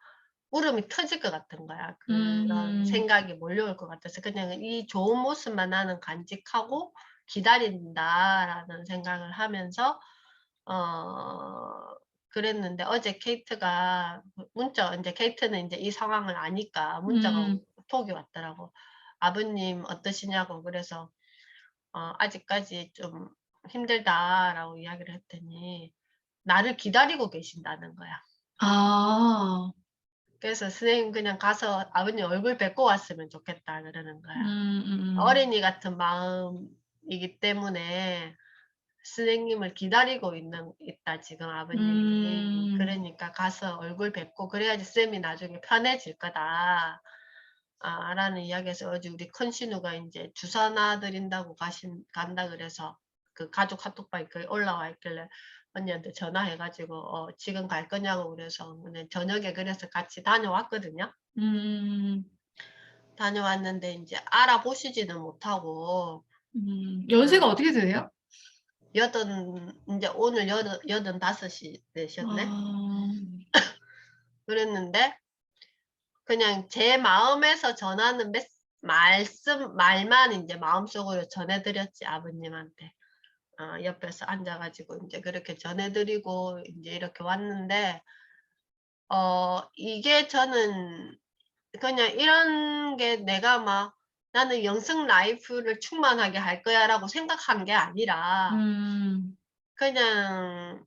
울음이 터질 것 같은 거야. 그런 생각이 몰려올 것 같아서 그냥 이 좋은 모습만 나는 간직하고 기다린다라는 생각을 하면서 그랬는데 어제 케이트가 문자 인제 케이트는 인제 이 상황을 아니까 문자가 톡이 왔더라고. "아버님 어떠시냐."고. 그래서 "아직까지 좀 힘들다."라고 이야기를 했더니 나를 기다리고 계신다는 거야. 아. 그래서 "선생님 그냥 가서 아버님 얼굴 뵙고 왔으면 좋겠다." 그러는 거야. 음음음. 어린이 같은 마음이기 때문에 선생님을 기다리고 있다 지금 아버님이. 음. 그러니까 가서 얼굴 뵙고 그래야지 쌤이 나중에 편해질 거다. 라는 이야기에서 어제 우리 큰 신우가 인제 주사 놔 드린다고 간다 그래서 그 가족 카톡방에 그게 올라와 있길래 언니한테 전화해 가지고 지금 갈 거냐고 그래서 오늘 저녁에 그래서 같이 다녀왔거든요. 음. 다녀왔는데 인제 알아보시지는 못하고 연세가 어 어떻게 되세요? 인제 오늘 85이 되셨네. 아. 그랬는데 그냥 제 마음에서 전하는 말만 인제 마음속으로 전해 드렸지 아버님한테. 옆에서 앉아 가지고 인제 그렇게 전해 드리고 인제 이렇게 왔는데 이게 저는 그냥 이런 게 내가 막 '나는 영성 라이프를 충만하게 할 거야.'라고 생각한 게 아니라 음. 그냥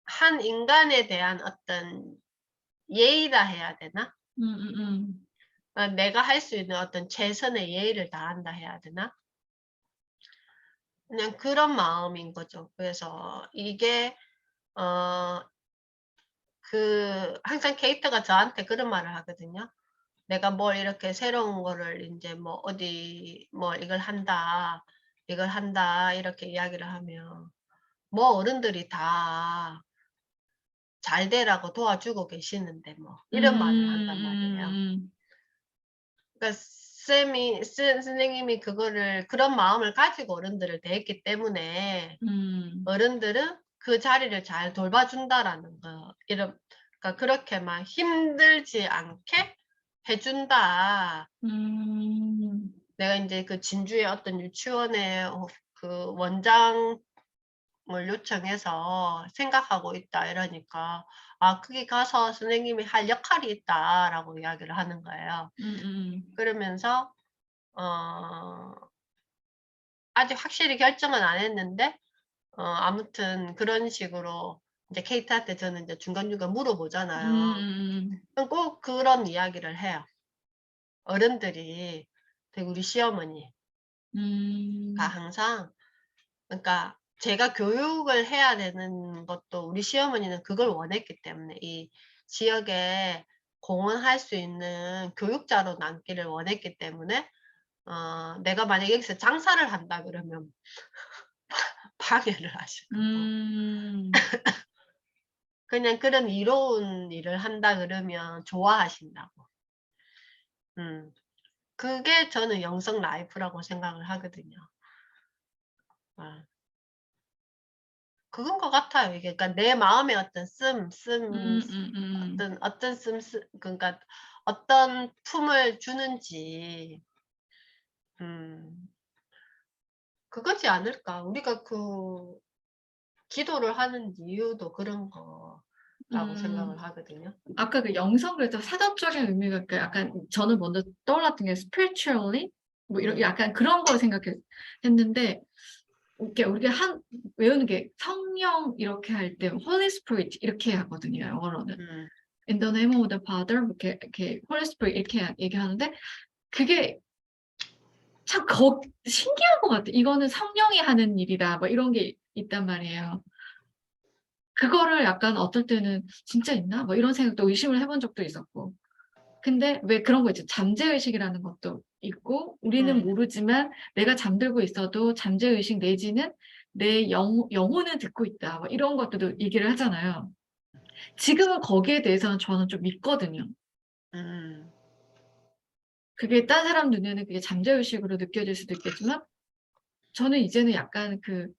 한 인간에 대한 어떤 예의라 해야 되나? 음음음. 내가 할 수 있는 어떤 최선의 예의를 다한다 해야 되나? 그냥 그런 마음인 거죠. 그래서 이게 어 항상 케이트가 저한테 그런 말을 하거든요. 내가 뭘 이렇게 새로운 거를 인제 뭐 어디 뭐 이걸 한다 이렇게 이야기를 하면 뭐 어른들이 다 잘 되라고 도와주고 계시는데 뭐 이런 말을 한단 말이에요. 그러니까 선생님이 그거를 그런 마음을 가지고 어른들을 대했기 때문에 어른들은 그 자리를 잘 돌봐준다라는 거. 그러니까 그렇게 막 힘들지 않게 해 준다. 내가 인제 그 진주의 어떤 유치원에 그 원장을 요청해서 생각하고 있다 이러니까 "아 거기 가서 선생님이 할 역할이 있다."라고 이야기를 하는 거예요. 그러면서 어 아직 확실히 결정은 안 했는데 아무튼 그런 식으로 이제 케이트한테 저는 이제 중간중간 물어보잖아요. 음. 그럼 꼭 그런 이야기를 해요. 어른들이, 되게 우리 시어머니가 항상, 그러니까 제가 교육을 해야 되는 것도 우리 시어머니는 그걸 원했기 때문에 이 지역에 공헌할 수 있는 교육자로 남기를 원했기 때문에 내가 만약에 여기서 장사를 한다 그러면 방해를 하실까 봐. 그냥 그런 이로운 일을 한다 그러면 좋아하신다고. 그게 저는 영성 라이프라고 생각을 하거든요. 그건 것 같아요. 이게 그러니까 내 마음의 어떤 어떤 그러니까 어떤 품을 주는지, 그거지 않을까. 우리가 그 기도를 하는 이유도 그런 거라고 생각을 하거든요. 아까 그 영성 그래서 사전적인 의미가 그 약간 저는 먼저 떠올랐던 게 spiritually 뭐 이런 약간 그런 걸 생각했는데 이렇게 우리가 외우는 게 성령 이렇게 할 때 Holy Spirit 이렇게 하거든요. 영어로는 In the name of the Father 이렇게 Holy Spirit 이렇게 얘기하는데 그게 참 신기한 것 같아. 이거는 성령이 하는 일이다. 뭐 이런 게 있단 말이에요. 그거를 약간 어떨 때는 진짜 있나? 뭐 이런 생각도 의심을 해본 적도 있었고. 근데 왜 그런 거 있죠. 잠재의식이라는 것도 있고 우리는 모르지만 내가 잠들고 있어도 잠재의식 내지는 내 영혼은 듣고 있다. 뭐 이런 것들도 얘기를 하잖아요. 지금은 거기에 대해서는 저는 좀 믿거든요. 그게 딴 사람 눈에는 그게 잠재의식으로 느껴질 수도 있겠지만 저는 이제는 약간 그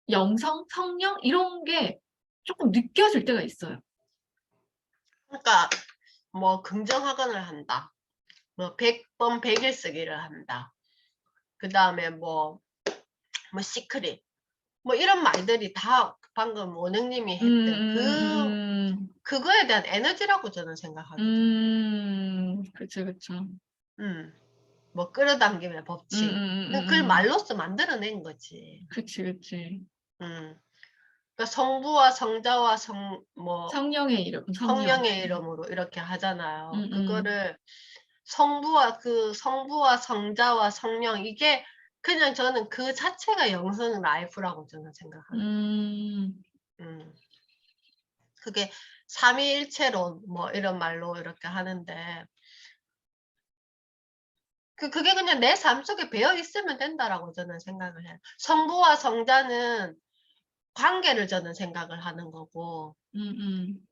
영성, 성령 이런 게 조금 느껴질 때가 있어요. 그러니까 뭐 긍정학원을 한다. 뭐 100번 100일 쓰기를 한다. 그 다음에 뭐 시크릿. 뭐 이런 말들이 다 방금 원영님이 했던 그거에 대한 에너지라고 저는 생각하거든요. 그쵸, 그쵸. 뭐 끌어당김의 법칙. 그걸 말로써 만들어낸 거지. 그치, 그치. 그러니까 성부와 성자와 성령의 이름, 성령의 이름으로 이렇게 하잖아요. 그거를 성부와 성자와 성령, 이게 그냥 저는 그 자체가 영성 라이프라고 저는 생각하거든요. 그게 삼위일체론 뭐 이런 말로 이렇게 하는데 그게 그냥 내 삶 속에 배어 있으면 된다라고 저는 생각을 해요. 성부와 성자는 관계를 저는 생각을 하는 거고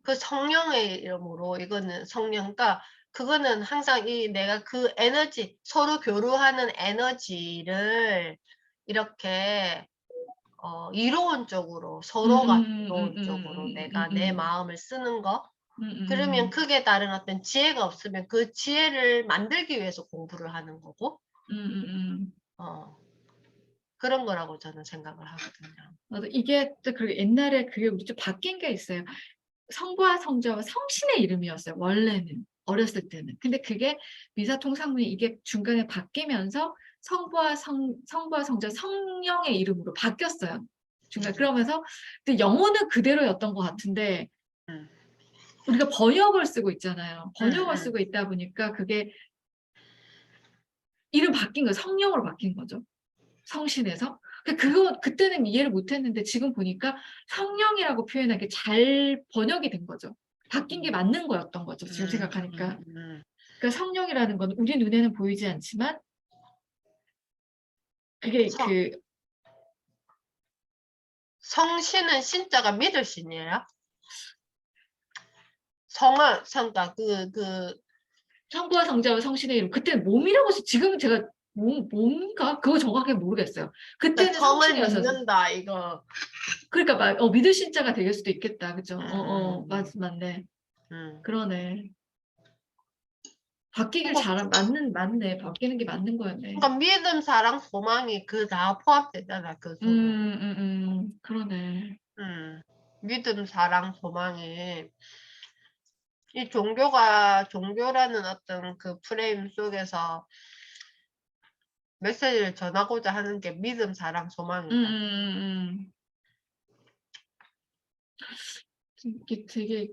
그 성령의 이름으로 이거는 성령과 그거는 항상 내가 그 에너지 서로 교류하는 에너지를 이렇게 이론적으로 서로가 이론적으로 내가 내 마음을 쓰는 거 그러면 그게 다른 어떤 지혜가 없으면 그 지혜를 만들기 위해서 공부를 하는 거고 그런 거라고 저는 생각을 하거든요. 맞아. 이게 또 그리고 옛날에 그게 우리 좀 바뀐 게 있어요. 성부와 성자와 성신의 이름이었어요. 원래는 어렸을 때는. 근데 그게 미사통상문이 이게 중간에 바뀌면서 성부와 성자 성령의 이름으로 바뀌었어요. 중간 그러면서 근데 영어는 그대로였던 것 같은데 우리가 번역을 쓰고 있잖아요. 번역을 쓰고 있다 보니까 그게 이름 바뀐 거예요. 성령으로 바뀐 거죠. 성신에서. 그때는 이해를 못 했는데 지금 보니까 성령이라고 표현하는 게 잘 번역이 된 거죠. 바뀐 게 맞는 거였던 거죠. 지금 생각하니까. 그러니까 성령이라는 건 우리 눈에는 보이지 않지만 그게 성신은 신자가 믿을 신이에요? 성가 성부와 성자와 성신의 이름. 그때는 몸이라고 해서 지금은 제가 뭔가 그거 정확하게 모르겠어요. 그때는 성을 성신이어서. 믿는다 이거. 그러니까 믿을 신자가 될 수도 있겠다. 그죠? 맞네. 그러네. 바뀌길 맞네. 바뀌는 게 맞는 거였네. 그러니까 믿음, 사랑, 소망이 그 다 포함되잖아, 그 속에. 그러네. 믿음, 사랑, 소망이 이 종교라는 어떤 그 프레임 속에서 메시지를 전하고자 하는 게 믿음, 사랑, 소망이다. 이게 되게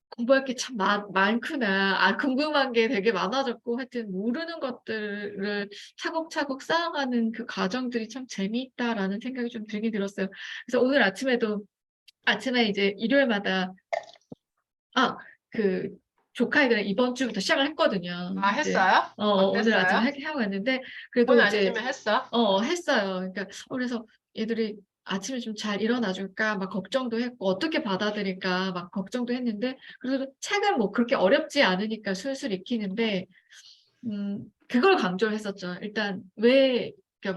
공부할 게 참 많구나. 궁금한 게 되게 많아졌고 하여튼 모르는 것들을 차곡차곡 쌓아가는 그 과정들이 참 재미있다라는 생각이 좀 들긴 들었어요. 그래서 오늘 아침에 이제 일요일마다 그 조카애들은 이번 주부터 시작을 했거든요. 아, 이제 했어요? 오늘 아침에 어땠어요? 하고 갔는데 그래도 오늘 이제 아침에 했어? 했어요. 그러니까 그래서 얘들이 아침에 좀 잘 일어나 줄까 막 걱정도 했고 어떻게 받아들일까 막 걱정도 했는데 그래도 책은 뭐 그렇게 어렵지 않으니까 술술 익히는데 그걸 강조를 했었죠. 일단 그러니까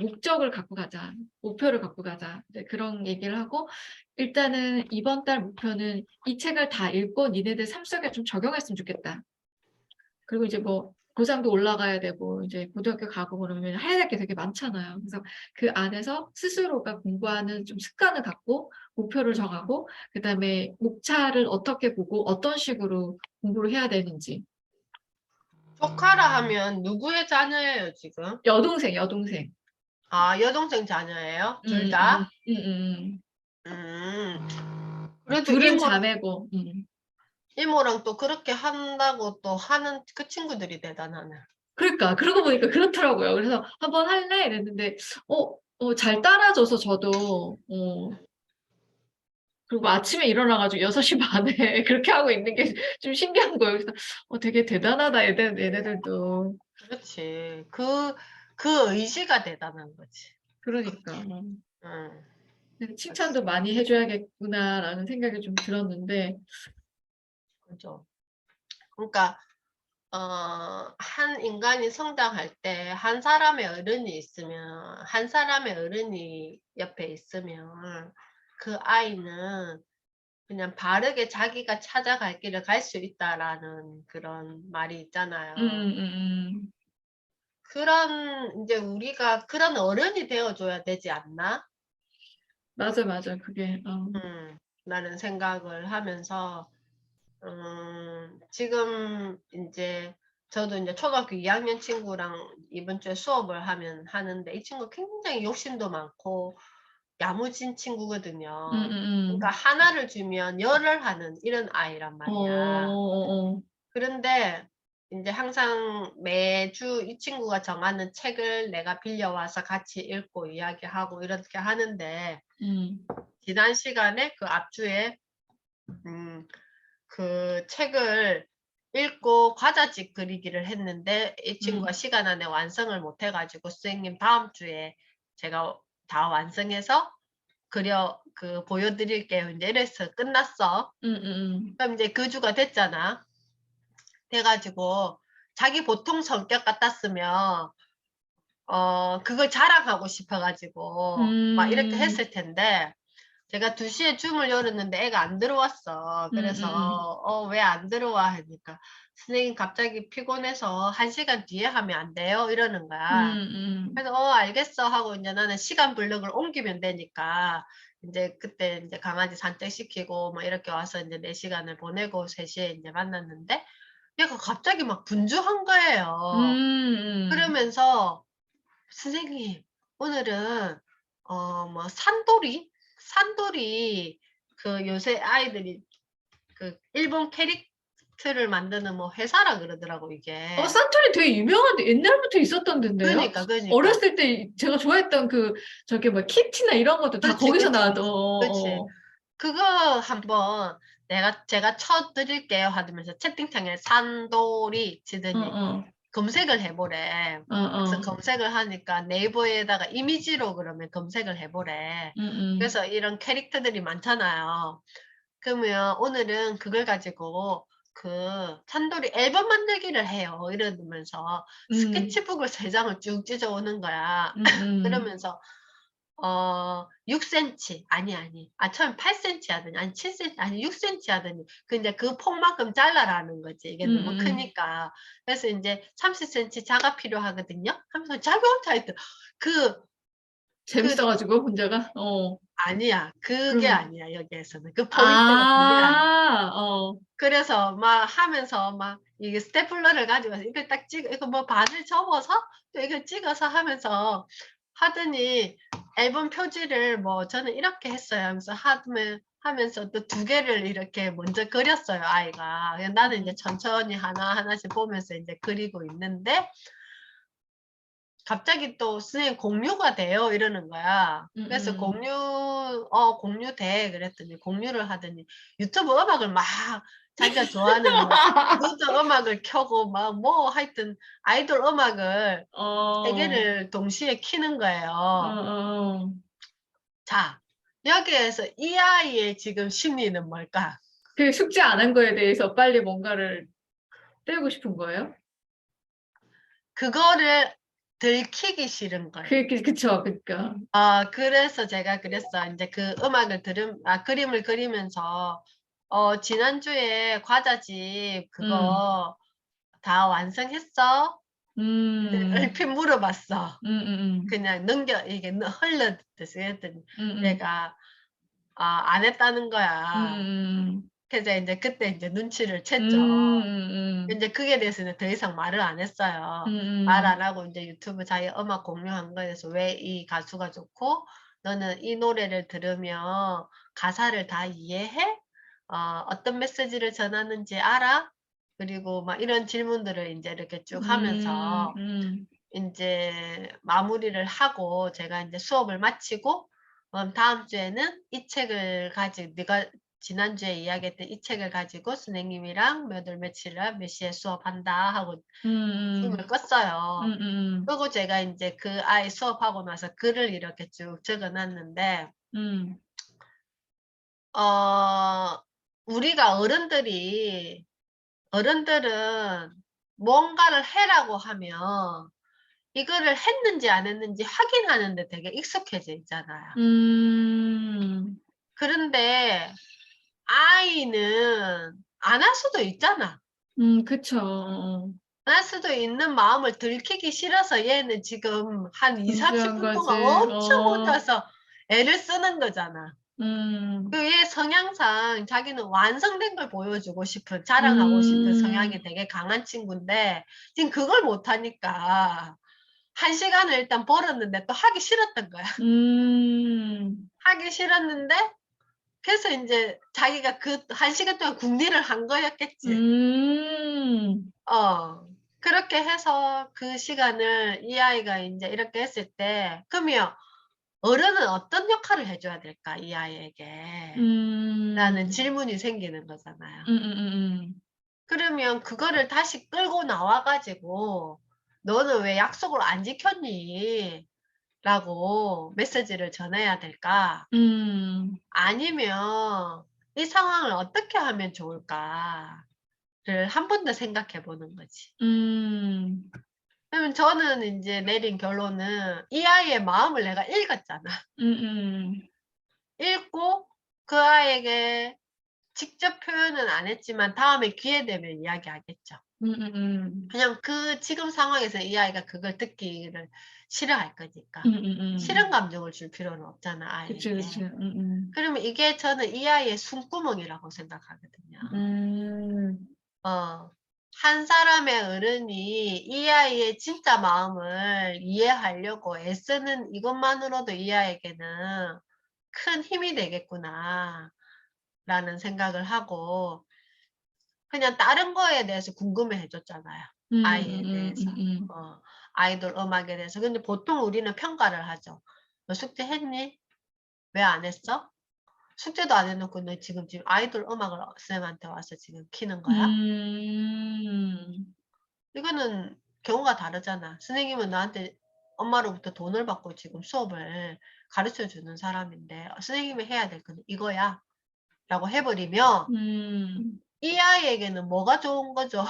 목적을 갖고 가자. 목표를 갖고 가자. 이제 그런 얘기를 하고 일단은 이번 달 목표는 이 책을 다 읽고 니네들 삶 속에 좀 적용했으면 좋겠다. 그리고 이제 뭐 고3도 올라가야 되고 이제 고등학교 가고 그러면 해야 될 게 되게 많잖아요. 그래서 그 안에서 스스로가 공부하는 좀 습관을 갖고 목표를 정하고 그다음에 목차를 어떻게 보고 어떤 식으로 공부를 해야 되는지. 조카라 하면 누구의 자녀예요, 지금? 여동생. 아, 여동생 자녀예요? 둘 음음음. 다? 음음음. 그래도 둘은 자매고. 이모랑 또 그렇게 한다고 또 하는 그 친구들이 대단하네. 그러니까 그러고 보니까 그렇더라고요. 그래서 "한번 할래?" 이랬는데 잘 따라줘서 저도 그리고 아침에 일어나 가지고 6시 반에 그렇게 하고 있는 게 좀 신기한 거예요. 그래서 되게 대단하다 얘네들도. 그렇지. 그 의지가 대단한 거지. 그러니까. 응. 칭찬도 많이 해 줘야겠구나라는 생각이 좀 들었는데 그죠. 그러니까 한 인간이 성장할 때 한 사람의 어른이 있으면 한 사람의 어른이 옆에 있으면 그 아이는 그냥 바르게 자기가 찾아갈 길을 갈 수 있다라는 그런 말이 있잖아요. 음음음음. 그런 이제 우리가 그런 어른이 되어 줘야 되지 않나? 맞아. 그게 라는 생각을 하면서 지금 인제 저도 인제 초등학교 2학년 친구랑 이번 주에 수업을 하는데 이 친구 굉장히 욕심도 많고 야무진 친구거든요. 그러니까 음음음. 하나를 주면 열을 하는 이런 아이란 말이야. 어어어. 그런데 인제 항상 매주 이 친구가 정하는 책을 내가 빌려와서 같이 읽고 이야기하고 이렇게 하는데 음. 지난 시간에 그 앞주에 음 그 책을 읽고 과자집 그리기를 했는데 이 친구가 음. 시간 안에 완성을 못해 가지고 "선생님 다음 주에 제가 다 완성해서 보여 드릴게요." 인제 이래서 끝났어. 음음음. 그럼 이제 그 주가 됐잖아. 돼 가지고 자기 보통 성격 같았으면 그걸 자랑하고 싶어 가지고 막 이렇게 음. 했을 텐데 제가 2 시에 줌을 열었는데 애가 안 들어왔어. 그래서 음음음. 왜 안 들어와?" 하니까 "선생님 갑자기 피곤해서 1 시간 뒤에 하면 안 돼요?" 이러는 거야. 음음. 그래서 알겠어." 하고 인제 나는 시간 블록을 옮기면 되니까 인제 그때 인제 강아지 산책시키고 뭐 이렇게 와서 인제 내 시간을 보내고 3 시에 인제 만났는데 얘가 갑자기 막 분주한 거예요. 음음. 그러면서 "선생님 오늘은 뭐 산돌이 요새 아이들이 그 일본 캐릭터를 만드는 뭐 회사라 그러더라고 이게." 산토리 되게 유명한데 옛날부터 있었던 덴데요? 그러니까. 어렸을 때 제가 좋아했던 저기 뭐 키티나 이런 것도 다 그렇지, 거기서 그렇지, 나왔던 그렇지. 그렇지. 그거 한번 제가 쳐 드릴게요 하면서 채팅창에 산돌이 치더니 어어. 검색을 해 보래. 그래서 어어. 검색을 하니까 네이버에다가 이미지로 그러면 검색을 해 보래. 음음. 그래서 이런 캐릭터들이 많잖아요. 그러면 오늘은 그걸 가지고 산돌이 앨범 만들기를 해요. 이러면서 음. 스케치북을 3 장을 쭉 찢어 오는 거야. 음음. 그러면서 6 센치 아니. 처음에 8 센치 하더니 아니 7 센치 아니 6 센치 하더니 근데 그 폭만큼 잘라라는 거지. 이게 너무 음음. 크니까. 그래서 인제 30 센치 자가 필요하거든요 하면서 자기 혼자 했더 그 그 재밌어 가지고 혼자가? 아니야. 그게 그러면 아니야 여기에서는. 그 포인트가 그게 아니야. 어. 그래서 막 하면서 막 이게 스테플러를 가지고 이걸 딱 찍어 이거 뭐 반을 접어서 또 이걸 찍어서 하면서 하더니 앨범 표지를 뭐 저는 이렇게 했어요 하면서 하면서 또 2개를 이렇게 먼저 그렸어요, 아이가. 나는 이제 천천히 하나하나씩 보면서 이제 그리고 있는데 갑자기 또 선생님 공유가 돼요 이러는 거야. 그래서 공유돼 그랬더니 공유를 하더니 유튜브 음악을 막 자기가 좋아하는 뭐 누드 음악을 켜고 막 뭐 하여튼 아이돌 음악을 3개를 동시에 키는 거예요. 자, 여기에서 이 아이의 지금 심리는 뭘까? 그 숙제 안 한 거에 대해서 빨리 뭔가를 때우고 싶은 거예요? 그거를 들키기 싫은 거예요. 그쵸, 그니까. 그래서 제가 그랬어. 이제 그 음악을 그림을 그리면서, 지난주에 과자집 그거 다 완성했어? 얼핏 물어봤어. 그냥 이게 흘러듯이 했더니 내가, 안 했다는 거야. 그래서 이제 그때 이제 눈치를 챘죠. 이제 그게 대해서는 더 이상 말을 안 했어요. 말 안 하고 이제 유튜브 자기 음악 공유한 거에서 왜 이 가수가 좋고 너는 이 노래를 들으면 가사를 다 이해해? 어떤 메시지를 전하는지 알아? 그리고 막 이런 질문들을 이제 이렇게 쭉 하면서 이제 마무리를 하고 제가 이제 수업을 마치고 다음 주에는 이 책을 네가 지난주에 이야기했던 이 책을 가지고 선생님이랑 몇 월 며칠 날 몇 시에 수업한다 하고 줌을 껐어요. 그리고 제가 이제 그 아이 수업하고 나서 글을 이렇게 쭉 적어 놨는데 우리가 어른들은 뭔가를 해라고 하면 이거를 했는지 안 했는지 확인하는 데 되게 익숙해져 있잖아요. 그런데 아이는 안 할 수도 있잖아. 그쵸. 안 할 수도 있는 마음을 들키기 싫어서 얘는 지금 한 2, 분주한 30분 동안 거지. 엄청 혼자서 애를 쓰는 거잖아. 얘 성향상 자기는 완성된 걸 보여주고 싶은, 자랑하고 싶은 성향이 되게 강한 친구인데 지금 그걸 못하니까 1시간을 일단 벌었는데 또 하기 싫었던 거야. 하기 싫었는데 그래서 이제 자기가 그 1시간 동안 궁리를 한 거였겠지. 그렇게 해서 그 시간을 이 아이가 이제 이렇게 했을 때 그러면 어른은 어떤 역할을 해줘야 될까 이 아이에게 라는 질문이 생기는 거잖아요. 그러면 그거를 다시 끌고 나와 가지고 너는 왜 약속을 안 지켰니? 라고 메시지를 전해야 될까? 아니면 이 상황을 어떻게 하면 좋을까를 한 번 더 생각해 보는 거지. 그러면 저는 이제 내린 결론은 이 아이의 마음을 내가 읽었잖아. 읽고 그 아이에게 직접 표현은 안 했지만 다음에 기회 되면 이야기하겠죠. 그냥 그 지금 상황에서 이 아이가 그걸 듣기를 싫어할 거니까. 싫은 감정을 줄 필요는 없잖아, 그치, 아이에게. 그치. 그러면 이게 저는 이 아이의 숨구멍이라고 생각하거든요. 한 사람의 어른이 이 아이의 진짜 마음을 이해하려고 애쓰는 이것만으로도 이 아이에게는 큰 힘이 되겠구나 라는 생각을 하고 그냥 다른 거에 대해서 궁금해 해줬잖아요. 아이에 대해서. 아이돌 음악에 대해서. 근데 보통 우리는 평가를 하죠. 너 숙제 했니? 왜 안 했어? 숙제도 안 해놓고 너 지금 아이돌 음악을 쌤한테 와서 지금 키는 거야? 이거는 경우가 다르잖아. 선생님은 나한테 엄마로부터 돈을 받고 지금 수업을 가르쳐 주는 사람인데 선생님이 해야 될 건 이거야 라고 해버리면 이 아이에게는 뭐가 좋은 거죠?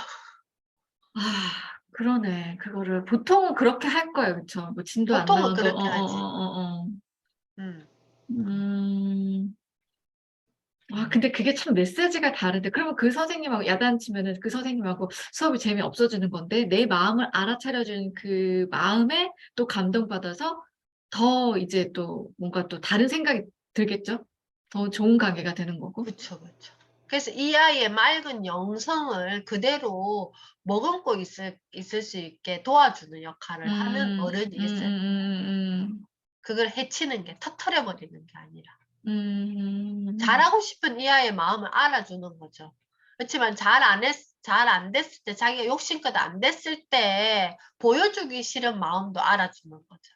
그러네. 그거를 보통은 그렇게 할 거예요. 그쵸? 뭐 진도 안 보통은 나와도 그렇게 하지. 근데 그게 참 메시지가 다른데 그러면 그 선생님하고 야단치면은 그 선생님하고 수업이 재미없어지는 건데 내 마음을 알아차려주는 그 마음에 또 감동받아서 더 이제 또 뭔가 또 다른 생각이 들겠죠? 더 좋은 관계가 되는 거고. 그쵸, 그쵸. 그래서 이 아이의 맑은 영성을 그대로 머금고 있을 수 있게 도와주는 역할을 하는 어른이 있어요. 그걸 해치는 게, 터트려 버리는 게 아니라. 잘하고 싶은 이 아이의 마음을 알아주는 거죠. 그렇지만 잘 안 됐을 때, 자기가 욕심껏 안 됐을 때 보여주기 싫은 마음도 알아주는 거죠.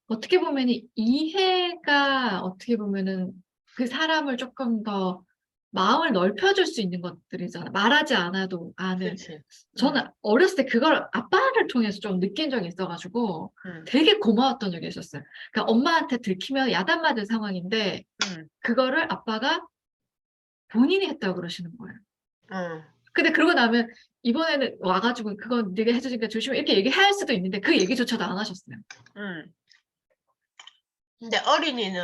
어떻게 보면 이해가 어떻게 보면은 그 사람을 조금 더 마음을 넓혀줄 수 있는 것들이잖아. 말하지 않아도 아는. 그치. 저는 어렸을 때 그걸 아빠를 통해서 좀 느낀 적이 있어가지고 되게 고마웠던 적이 있었어요. 그러니까 엄마한테 들키면 야단 맞은 상황인데 그거를 아빠가 본인이 했다고 그러시는 거예요. 근데 그러고 나면 이번에는 와가지고 그건 네가 해주니까 조심해 이렇게 얘기할 수도 있는데 그 얘기조차도 안 하셨어요. 근데 어린이는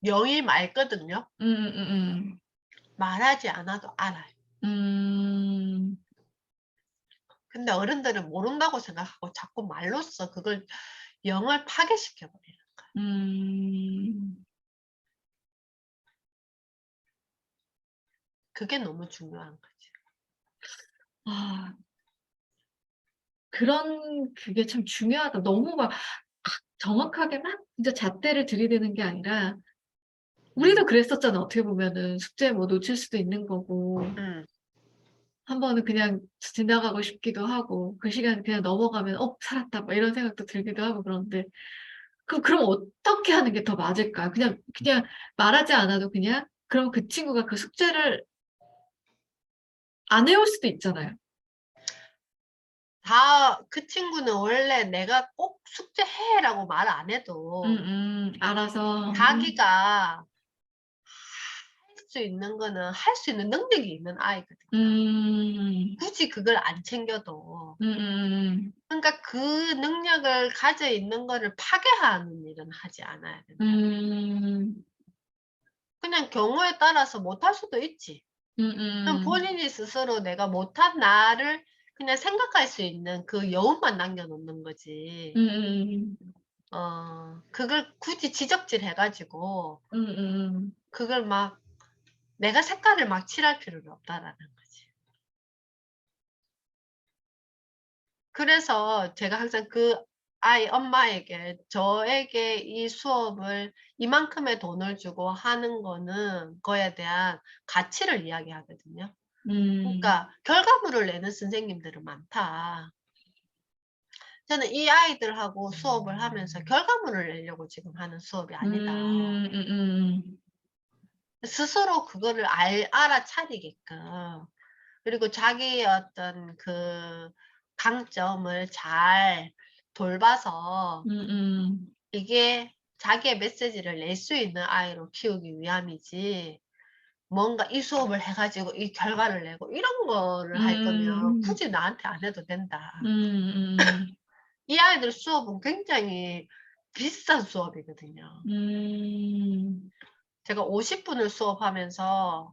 명이 맑거든요. 말하지 않아도 알아요. 근데 어른들은 모른다고 생각하고 자꾸 말로써 그걸 영을 파괴시켜 버리는 거예요. 그게 너무 중요한 거지. 아, 그게 참 중요하다. 너무 막 정확하게 막 진짜 잣대를 들이대는 게 아니라 우리도 그랬었잖아. 어떻게 보면은 숙제 뭐 놓칠 수도 있는 거고 한 번은 그냥 지나가고 싶기도 하고 그 시간 그냥 넘어가면 살았다 막 이런 생각도 들기도 하고 그런데 그럼 어떻게 하는 게 더 맞을까요? 그냥 말하지 않아도 그냥 그럼 그 친구가 그 숙제를 안 해올 수도 있잖아요. 그 친구는 원래 내가 꼭 숙제해라고 말 안 해도 알아서 자기가 할 수 있는 거는 할 수 있는 능력이 있는 아이거든요. 굳이 그걸 안 챙겨도. 그러니까 그 능력을 가져 있는 거를 파괴하는 일은 하지 않아야 된다. 그냥 경우에 따라서 못할 수도 있지. 그럼 본인이 스스로 내가 못한 나를 그냥 생각할 수 있는 그 여운만 남겨놓는 거지. 그걸 굳이 지적질 해가지고 그걸 막 내가 색깔을 막 칠할 필요는 없다라는 거지. 그래서 제가 항상 그 아이 엄마에게 저에게 이 수업을 이만큼의 돈을 주고 하는 거에 대한 가치를 이야기하거든요. 그러니까 결과물을 내는 선생님들은 많다. 저는 이 아이들하고 수업을 하면서 결과물을 내려고 지금 하는 수업이 아니다. 스스로 그거를 알아차리게끔, 그리고 자기의 어떤 그 강점을 잘 돌봐서 이게 자기의 메시지를 낼 수 있는 아이로 키우기 위함이지, 뭔가 이 수업을 해가지고 이 결과를 내고 이런 거를 할 거면 굳이 나한테 안 해도 된다. 이 아이들 수업은 굉장히 비싼 수업이거든요. 제가 50분을 수업하면서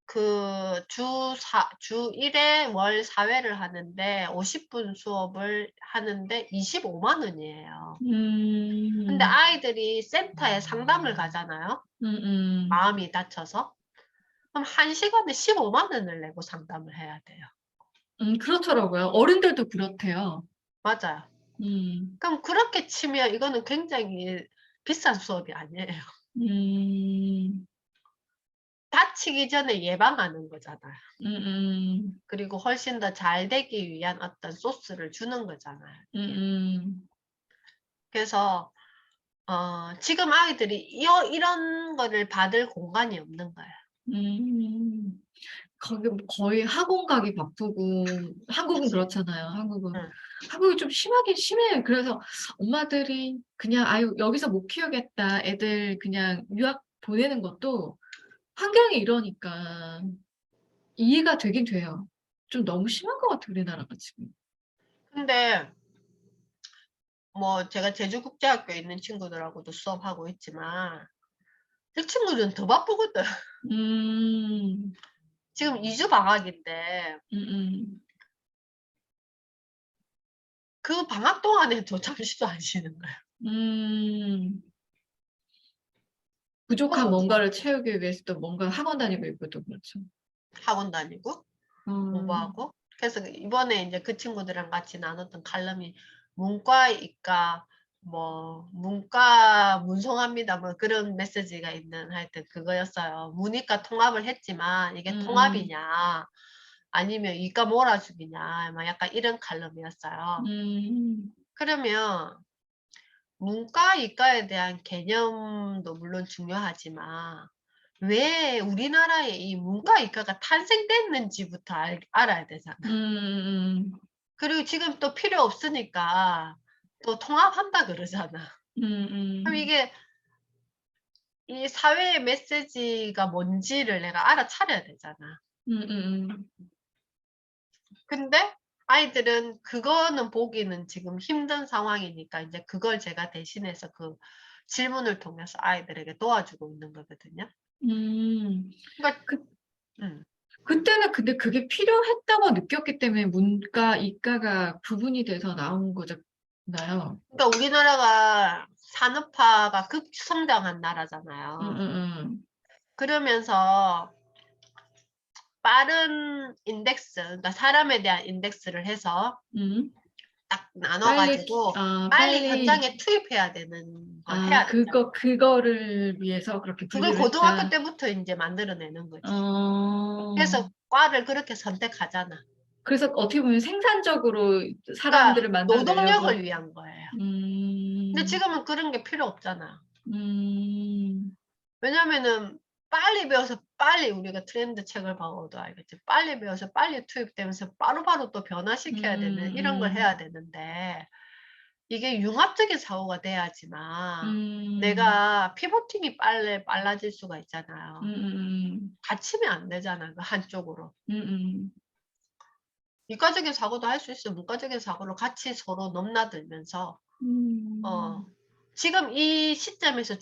그 주 1회 월 4회를 하는데 50분 수업을 하는데 25만 원이에요. 근데 아이들이 센터에 상담을 가잖아요. 마음이 다쳐서. 그럼 1시간에 15만 원을 내고 상담을 해야 돼요. 그렇더라고요. 어른들도 그렇대요. 맞아요. 그럼 그렇게 치면 이거는 굉장히 비싼 수업이 아니에요. 다치기 전에 예방하는 거잖아요. 그리고 훨씬 더 잘 되기 위한 어떤 소스를 주는 거잖아요. 그래서 지금 아이들이 이런 거를 받을 공간이 없는 거예요. 거기 거의 학원 가기 바쁘고 한국은 그치? 그렇잖아요. 한국은 응. 한국이 좀 심하긴 심해요. 그래서 엄마들이 그냥 아유 여기서 못 키우겠다 애들 그냥 유학 보내는 것도 환경이 이러니까 이해가 되긴 돼요. 좀 너무 심한 것 같아 우리나라가 지금. 근데 뭐 제가 제주국제학교에 있는 친구들하고도 수업하고 있지만 그 친구들은 더 바쁘거든. 지금 2주 방학인데 그 방학 동안에도 잠시도 안 쉬는 거예요. 부족한 그거 뭔가를 채우기 위해서 또 뭔가 학원 다니고 있고도 그렇죠. 학원 다니고 음. 공부하고. 그래서 이번에 이제 그 친구들이랑 같이 나눴던 칼럼이 문과, 이과, 뭐 문과 문송합니다, 뭐 그런 메시지가 있는 하여튼 그거였어요. 문이과 통합을 했지만 이게 통합이냐 아니면 이과 몰아주기냐 막 약간 이런 칼럼이었어요. 그러면 문과, 이과에 대한 개념도 물론 중요하지만 왜 우리나라에 이 문과, 이과가 탄생됐는지부터 알아야 되잖아. 그리고 지금 또 필요 없으니까 또 통합한다 그러잖아. 그럼 이게 이 사회의 메시지가 뭔지를 내가 알아차려야 되잖아. 근데 아이들은 그거는 보기는 지금 힘든 상황이니까 이제 그걸 제가 대신해서 그 질문을 통해서 아이들에게 도와주고 있는 거거든요. 그러니까 그 음. 그때는 근데 그게 필요했다고 느꼈기 때문에 문과, 이과가 구분이 돼서 나온 거잖아요. 그러니까 우리나라가 산업화가 급성장한 나라잖아요. 그러면서 빠른 인덱스, 그러니까 사람에 대한 인덱스를 해서 딱 나눠 가지고 빨리 빨리 현장에 투입해야 되는 걸 해야 되잖아요. 그거를 위해서 그렇게 그걸 분류를 고등학교 했다. 때부터 인제 만들어내는 거지. 어. 그래서 과를 그렇게 선택하잖아. 그래서 어떻게 보면 생산적으로 그러니까 사람들을 만들어내려고. 노동력을 위한 거예요. 근데 음. 지금은 그런 게 필요 없잖아. 음. 왜냐면은 빨리 배워서 빨리 우리가 트렌드 책을 봐도 알겠지. 빨리 배워서 빨리 투입되면서 바로바로 또 변화시켜야 되는 이런 걸 해야 되는데 이게 융합적인 사고가 돼야지만 내가 피보팅이 빨라질 수가 있잖아요. 갇히면 안 되잖아, 그 한쪽으로. 이과적인 사고도 할 수 있어. 문과적인 사고로 같이 서로 넘나들면서 지금 이 시점에서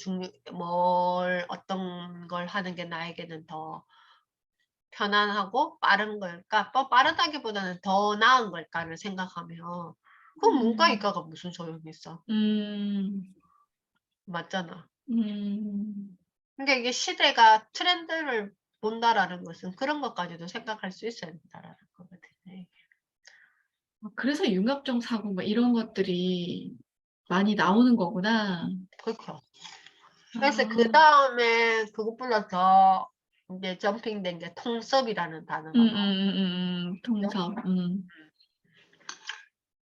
어떤 걸 하는 게 나에게는 더 편안하고 빠른 걸까? 빠르다기보다는 더 나은 걸까를 생각하면 그럼 문과, 이과가 무슨 소용이 있어. 맞잖아. 그러니까 이게 시대가 트렌드를 본다라는 것은 그런 것까지도 생각할 수 있어야 된다라는 거거든요. 이게. 그래서 융합적 사고 뭐 이런 것들이 많이 나오는 거구나. 그렇죠. 그래서 아. 그다음에 그것보다 더 인제 점핑된 게 통섭이라는 단어가 나와요. 통섭.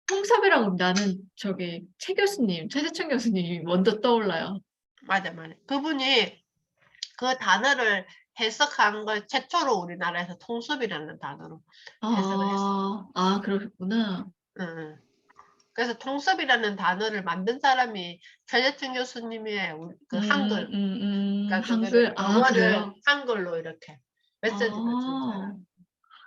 통섭이라고 그러면 나는 저기 최 교수님, 최재천 교수님이 먼저 떠올라요. 맞아, 맞아. 그분이 그 단어를 해석한 걸 최초로 우리나라에서 통섭이라는 단어로 해석을 했어요. 그러셨구나. 응. 그래서 통섭이라는 단어를 만든 사람이 최재천 교수님의 그 한글, 그러니까 그거를 한글. 영어를 그래요? 한글로 이렇게 메시지를 준 사람.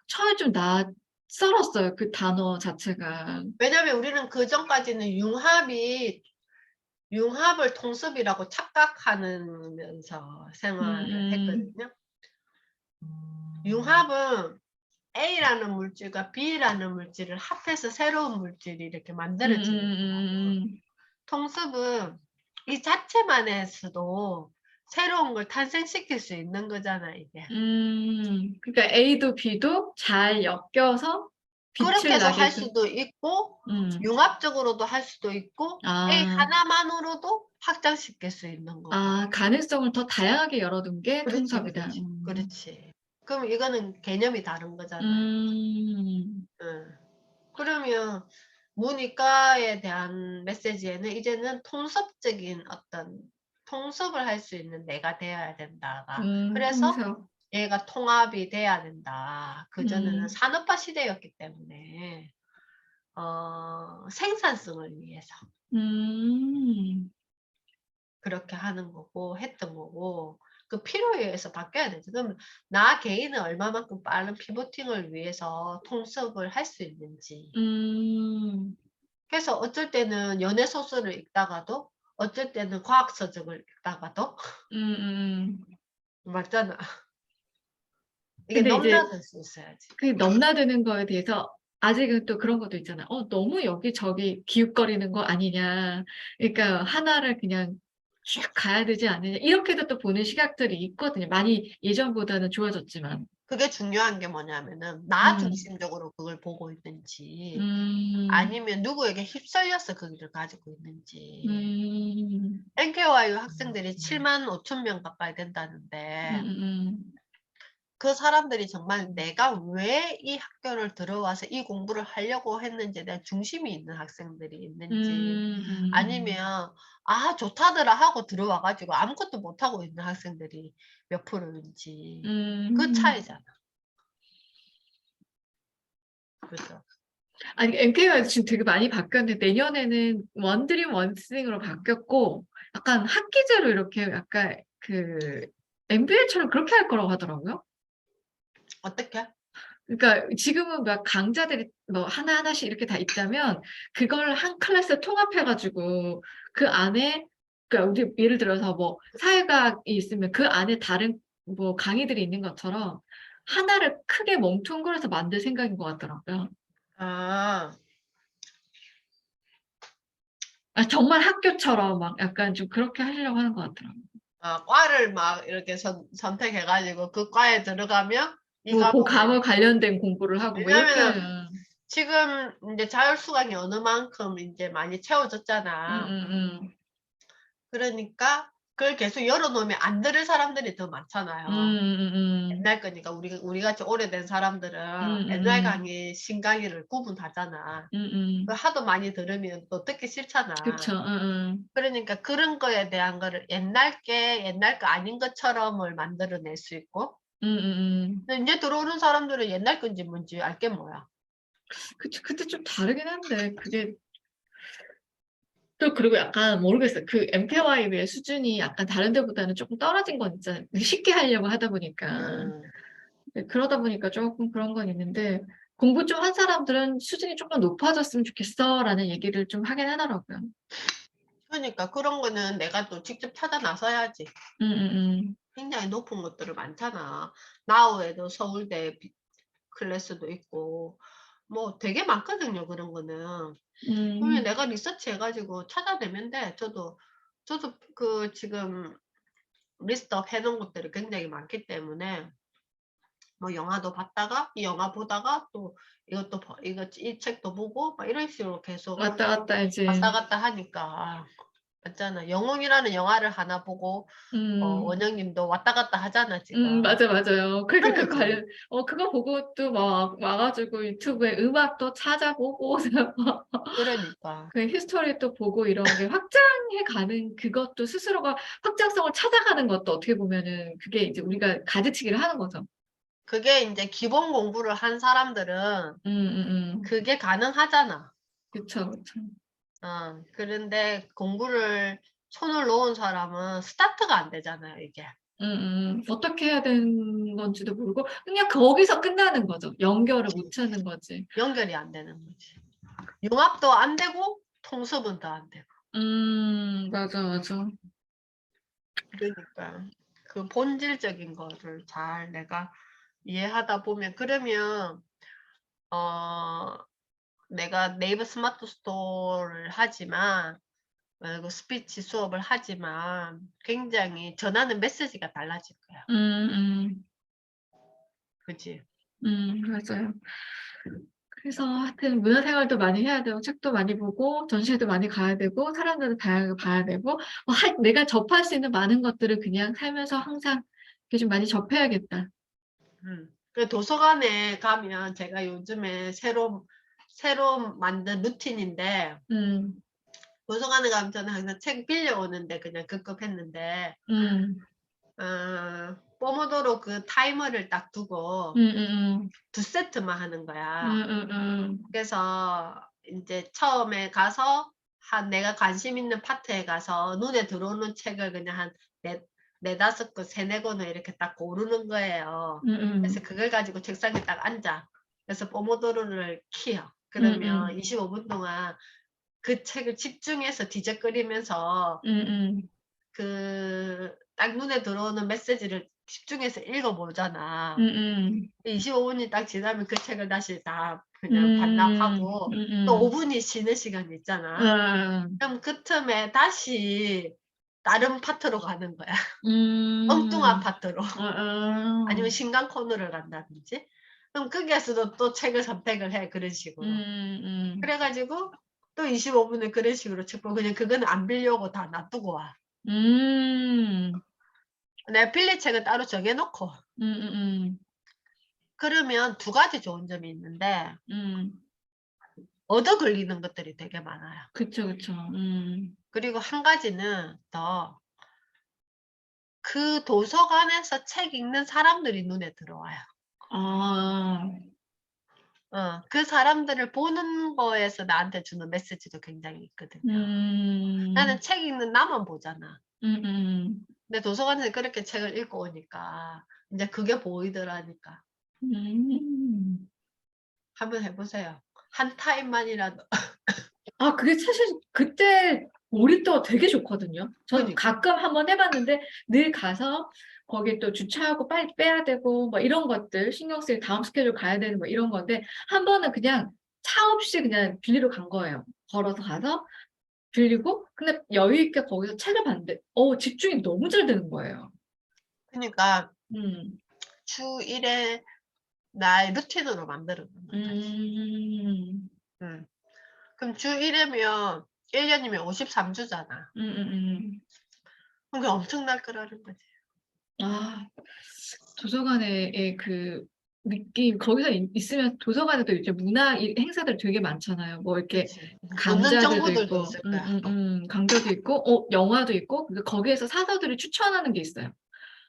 처음에 좀 낯설었어요, 그 단어 자체가. 왜냐면 우리는 그전까지는 융합을 통섭이라고 착각하면서 생활을 음음. 했거든요. 융합은 A라는 물질과 B라는 물질을 합해서 새로운 물질이 이렇게 만들어지는 거고, 통습은 이 자체만에서도 새로운 걸 탄생시킬 수 있는 거잖아, 이게. 그러니까 A도 B도 잘 엮여서 그렇게 빛을 해서 나게 할 해준. 수도 있고, 음. 융합적으로도 할 수도 있고, A 아. 하나만으로도 확장시킬 수 있는 거고. 가능성을 더 다양하게 열어둔 게 그렇지, 통섭이다. 그렇지, 그렇지. 그럼 이거는 개념이 다른 거잖아요. 응. 그러면 문이과에 대한 메시지에는 이제는 통섭적인 어떤 통섭을 할 수 있는 내가 되어야 된다가 그래서 통섭. 얘가 통합이 돼야 된다. 그전에는 음. 산업화 시대였기 때문에 생산성을 위해서 음. 그렇게 하는 거고 했던 거고 그 필요에 의해서 바뀌어야 되죠. 그럼 나 개인은 얼마만큼 빠른 피보팅을 위해서 통섭을 할 수 있는지. 음. 그래서 어쩔 때는 연애 소설을 읽다가도 어쩔 때는 과학 서적을 읽다가도 음음음. 맞잖아. 이게 근데 이제 넘나들 수 있어야지. 그 넘나드는 거에 대해서 아직은 또 그런 것도 있잖아요. 너무 여기저기 기웃거리는 거 아니냐. 그러니까 하나를 그냥 쭉 가야 되지 않느냐. 이렇게도 또 보는 시각들이 있거든요. 많이 예전보다는 좋아졌지만. 그게 중요한 게 뭐냐면은 나 음. 중심적으로 그걸 보고 있는지 음. 아니면 누구에게 휩쓸려서 그 길을 가지고 있는지. 음. NKYU 학생들이 75,000명 가까이 된다는데 음음음. 그 사람들이 정말 내가 왜 이 학교를 들어와서 이 공부를 하려고 했는지에 대한 중심이 있는 학생들이 있는지 아니면 '아 좋다더라.' 하고 들어와 가지고 아무것도 못하고 있는 학생들이 몇 프로인지 그 음. 차이잖아. 그죠? 아니 NK가 지금 되게 많이 바뀌었는데 내년에는 원드림 원스윙으로 바뀌었고 약간 학기제로 이렇게 약간 그 MBA처럼 그렇게 할 거라고 하더라고요. 어떻게? 그러니까 지금은 막 강좌들이 뭐 하나하나씩 이렇게 다 있다면 그걸 한 클래스에 통합해 가지고 그 안에 그러니까 우리 예를 들어서 뭐 사회과학이 있으면 그 안에 다른 뭐 강의들이 있는 것처럼 하나를 크게 뭉뚱그려서 만들 생각인 것 같더라고요. 아. 아 정말 학교처럼 막 약간 좀 그렇게 하시려고 하는 것 같더라고요. 과를 막 이렇게 선택해 가지고 그 과에 들어가면 이 뭐 고 과목을 과목 관련된 공부를 하고 뭐 이렇게 왜냐면은 하면 지금 인제 자율수강이 어느 만큼 인제 많이 채워졌잖아. 음음음. 그러니까 그걸 계속 열어 놓으면 안 들을 사람들이 더 많잖아요. 음음음. 옛날 거니까 우리 같이 오래된 사람들은 옛날 음음음. 강의, 신강의를 구분하잖아. 그 음음. 하도 많이 들으면 또 듣기 싫잖아. 그쵸. 음음. 그러니까 그런 거에 대한 거를 옛날 게 옛날 거 아닌 것처럼을 만들어 낼 수 있고 음음음. 근데 인제 들어오는 사람들은 옛날 건지 뭔지 알 게 뭐야. 그쵸. 근데 좀 다르긴 한데 그게 또 그리고 약간 모르겠어요. 그 MKY의 수준이 약간 다른 데보다는 쪼끔 떨어진 건 있잖아요. 쉽게 하려고 하다 보니까. 음. 네 그러다 보니까 쪼끔 그런 건 있는데 "공부 좀 한 사람들은 수준이 쪼끔 높아졌으면 좋겠어."라는 얘기를 좀 하긴 하더라고요. 그러니까 그런 거는 내가 또 직접 찾아 나서야지. 음음음. 굉장히 높은 것들을 많잖아. 나우에도 서울대 클래스도 있고 뭐 되게 많거든요, 그런 거는. 그러면 음. 내가 리서치 해 가지고 찾아내면 돼. 저도 그 지금 리스트업 해 놓은 것들이 굉장히 많기 때문에 뭐 영화도 봤다가 이 영화 보다가 또 이것도 이 책도 보고 막 이런 식으로 계속 왔다 갔다 왔다 이제 갔다 하니까 맞잖아. 영웅이라는 영화를 하나 보고 음. 원영님도 왔다 갔다 하잖아, 지금. 맞아, 맞아요. 그러니까 그런 그 거지. 관련 그거 보고 또 막 와 가지고 유튜브에 음악도 찾아보고 그러니까. 그 히스토리 또 보고 이런 게 확장해 가는 그것도 스스로가 확장성을 찾아가는 것도 어떻게 보면은 그게 이제 우리가 가지치기를 하는 거죠. 그게 인제 기본 공부를 한 사람들은 음음음. 그게 가능하잖아. 그쵸, 그쵸. 그런데 공부를 손을 놓은 사람은 스타트가 안 되잖아요, 이게. 어떻게 해야 되는 건지도 모르고 그냥 거기서 끝나는 거죠. 연결을 못 찾는 거지. 연결이 안 되는 거지. 융합도 안 되고 통습은 더 안 되고. 맞아, 맞아. 그러니까 그 본질적인 거를 잘 내가 이해하다 보면 그러면 어 내가 네이버 스마트 스토어를 하지만 그 스피치 수업을 하지만 굉장히 전하는 메시지가 달라질 거야. 음음. 그지? 맞아요. 그래서 하여튼 문화생활도 많이 해야 되고 책도 많이 보고 전시회도 많이 가야 되고 사람들도 다양하게 봐야 되고 내가 접할 수 있는 많은 것들을 그냥 살면서 항상 이렇게 좀 많이 접해야겠다. 그 도서관에 가면 제가 요즘에 새로 만든 루틴인데 음. 도서관에 가면 저는 항상 책 빌려오는데 그냥 급급했는데 음. 포모도로 그 타이머를 딱 두고 음음음. 2세트만 하는 거야. 음음음. 그래서 인제 처음에 가서 내가 관심 있는 파트에 가서 눈에 들어오는 책을 그냥 한 네 4-5 권, 3-4 권을 이렇게 딱 고르는 거예요. 그래서 음음. 그걸 가지고 책상에 딱 앉아. 그래서 포모도로를 켜요. 그러면 음음. 25분 동안 그 책을 집중해서 뒤적거리면서 음음. 딱 눈에 들어오는 메시지를 집중해서 읽어 보잖아. 음음. 25 분이 딱 지나면 그 책을 다시 다 그냥 음. 반납하고 또 5 음음. 분이 쉬는 시간 있잖아. 아. 그럼 그 틈에 다시 다른 파트로 가는 거야. 엉뚱한 파트로. 아니면 음. 신간 코너를 간다든지. 그럼 거기에서도 또 책을 선택을 해. 그런 식으로. 그래 가지고 또 25분에 그런 식으로 책 보고 그냥 그거는 안 빌려고 다 놔두고 와. 음. 내가 빌릴 책은 따로 정해 놓고. 음음음. 그러면 두 가지 좋은 점이 있는데 음. 얻어 걸리는 것들이 되게 많아요. 그쵸, 그쵸. 그리고 한 가지는 더 그 도서관에서 책 읽는 사람들이 눈에 들어와요. 아. 그 사람들을 보는 거에서 나한테 주는 메시지도 굉장히 있거든요. 음. 나는 책 읽는 나만 보잖아. 음음. 근데 도서관에서 그렇게 책을 읽고 오니까 인제 그게 보이더라니까. 음. 한번 해 보세요. 한 타임만이라도. 아 그게 사실 그때 몰입도가 되게 좋거든요. 전 그니까. 가끔 한번 해 봤는데 늘 가서 거기 또 주차하고 빨리 빼야 되고 뭐 이런 것들 신경 쓰이고 다음 스케줄 가야 되는 뭐 이런 건데 한 번은 그냥 차 없이 그냥 빌리러 간 거예요. 걸어서 가서 빌리고 근데 여유 있게 거기서 책을 봤는데 집중이 너무 잘 되는 거예요. 그니까 음. 주 1 회 나의 루틴으로 만들어 놓는 거지. 음. 음. 그럼 주 1 회면 1 년이면 53 주잖아. 음음음. 그게 엄청날 거라는 거지. 아. 도서관의 그 느낌 거기서 있으면 도서관에도 이제 문화 행사들 되게 많잖아요. 뭐 이렇게 그치. 얻는 강좌들도 정보들도 있고 있을 거야. 강좌도 있고 영화도 있고 거기에서 사서들이 추천하는 게 있어요.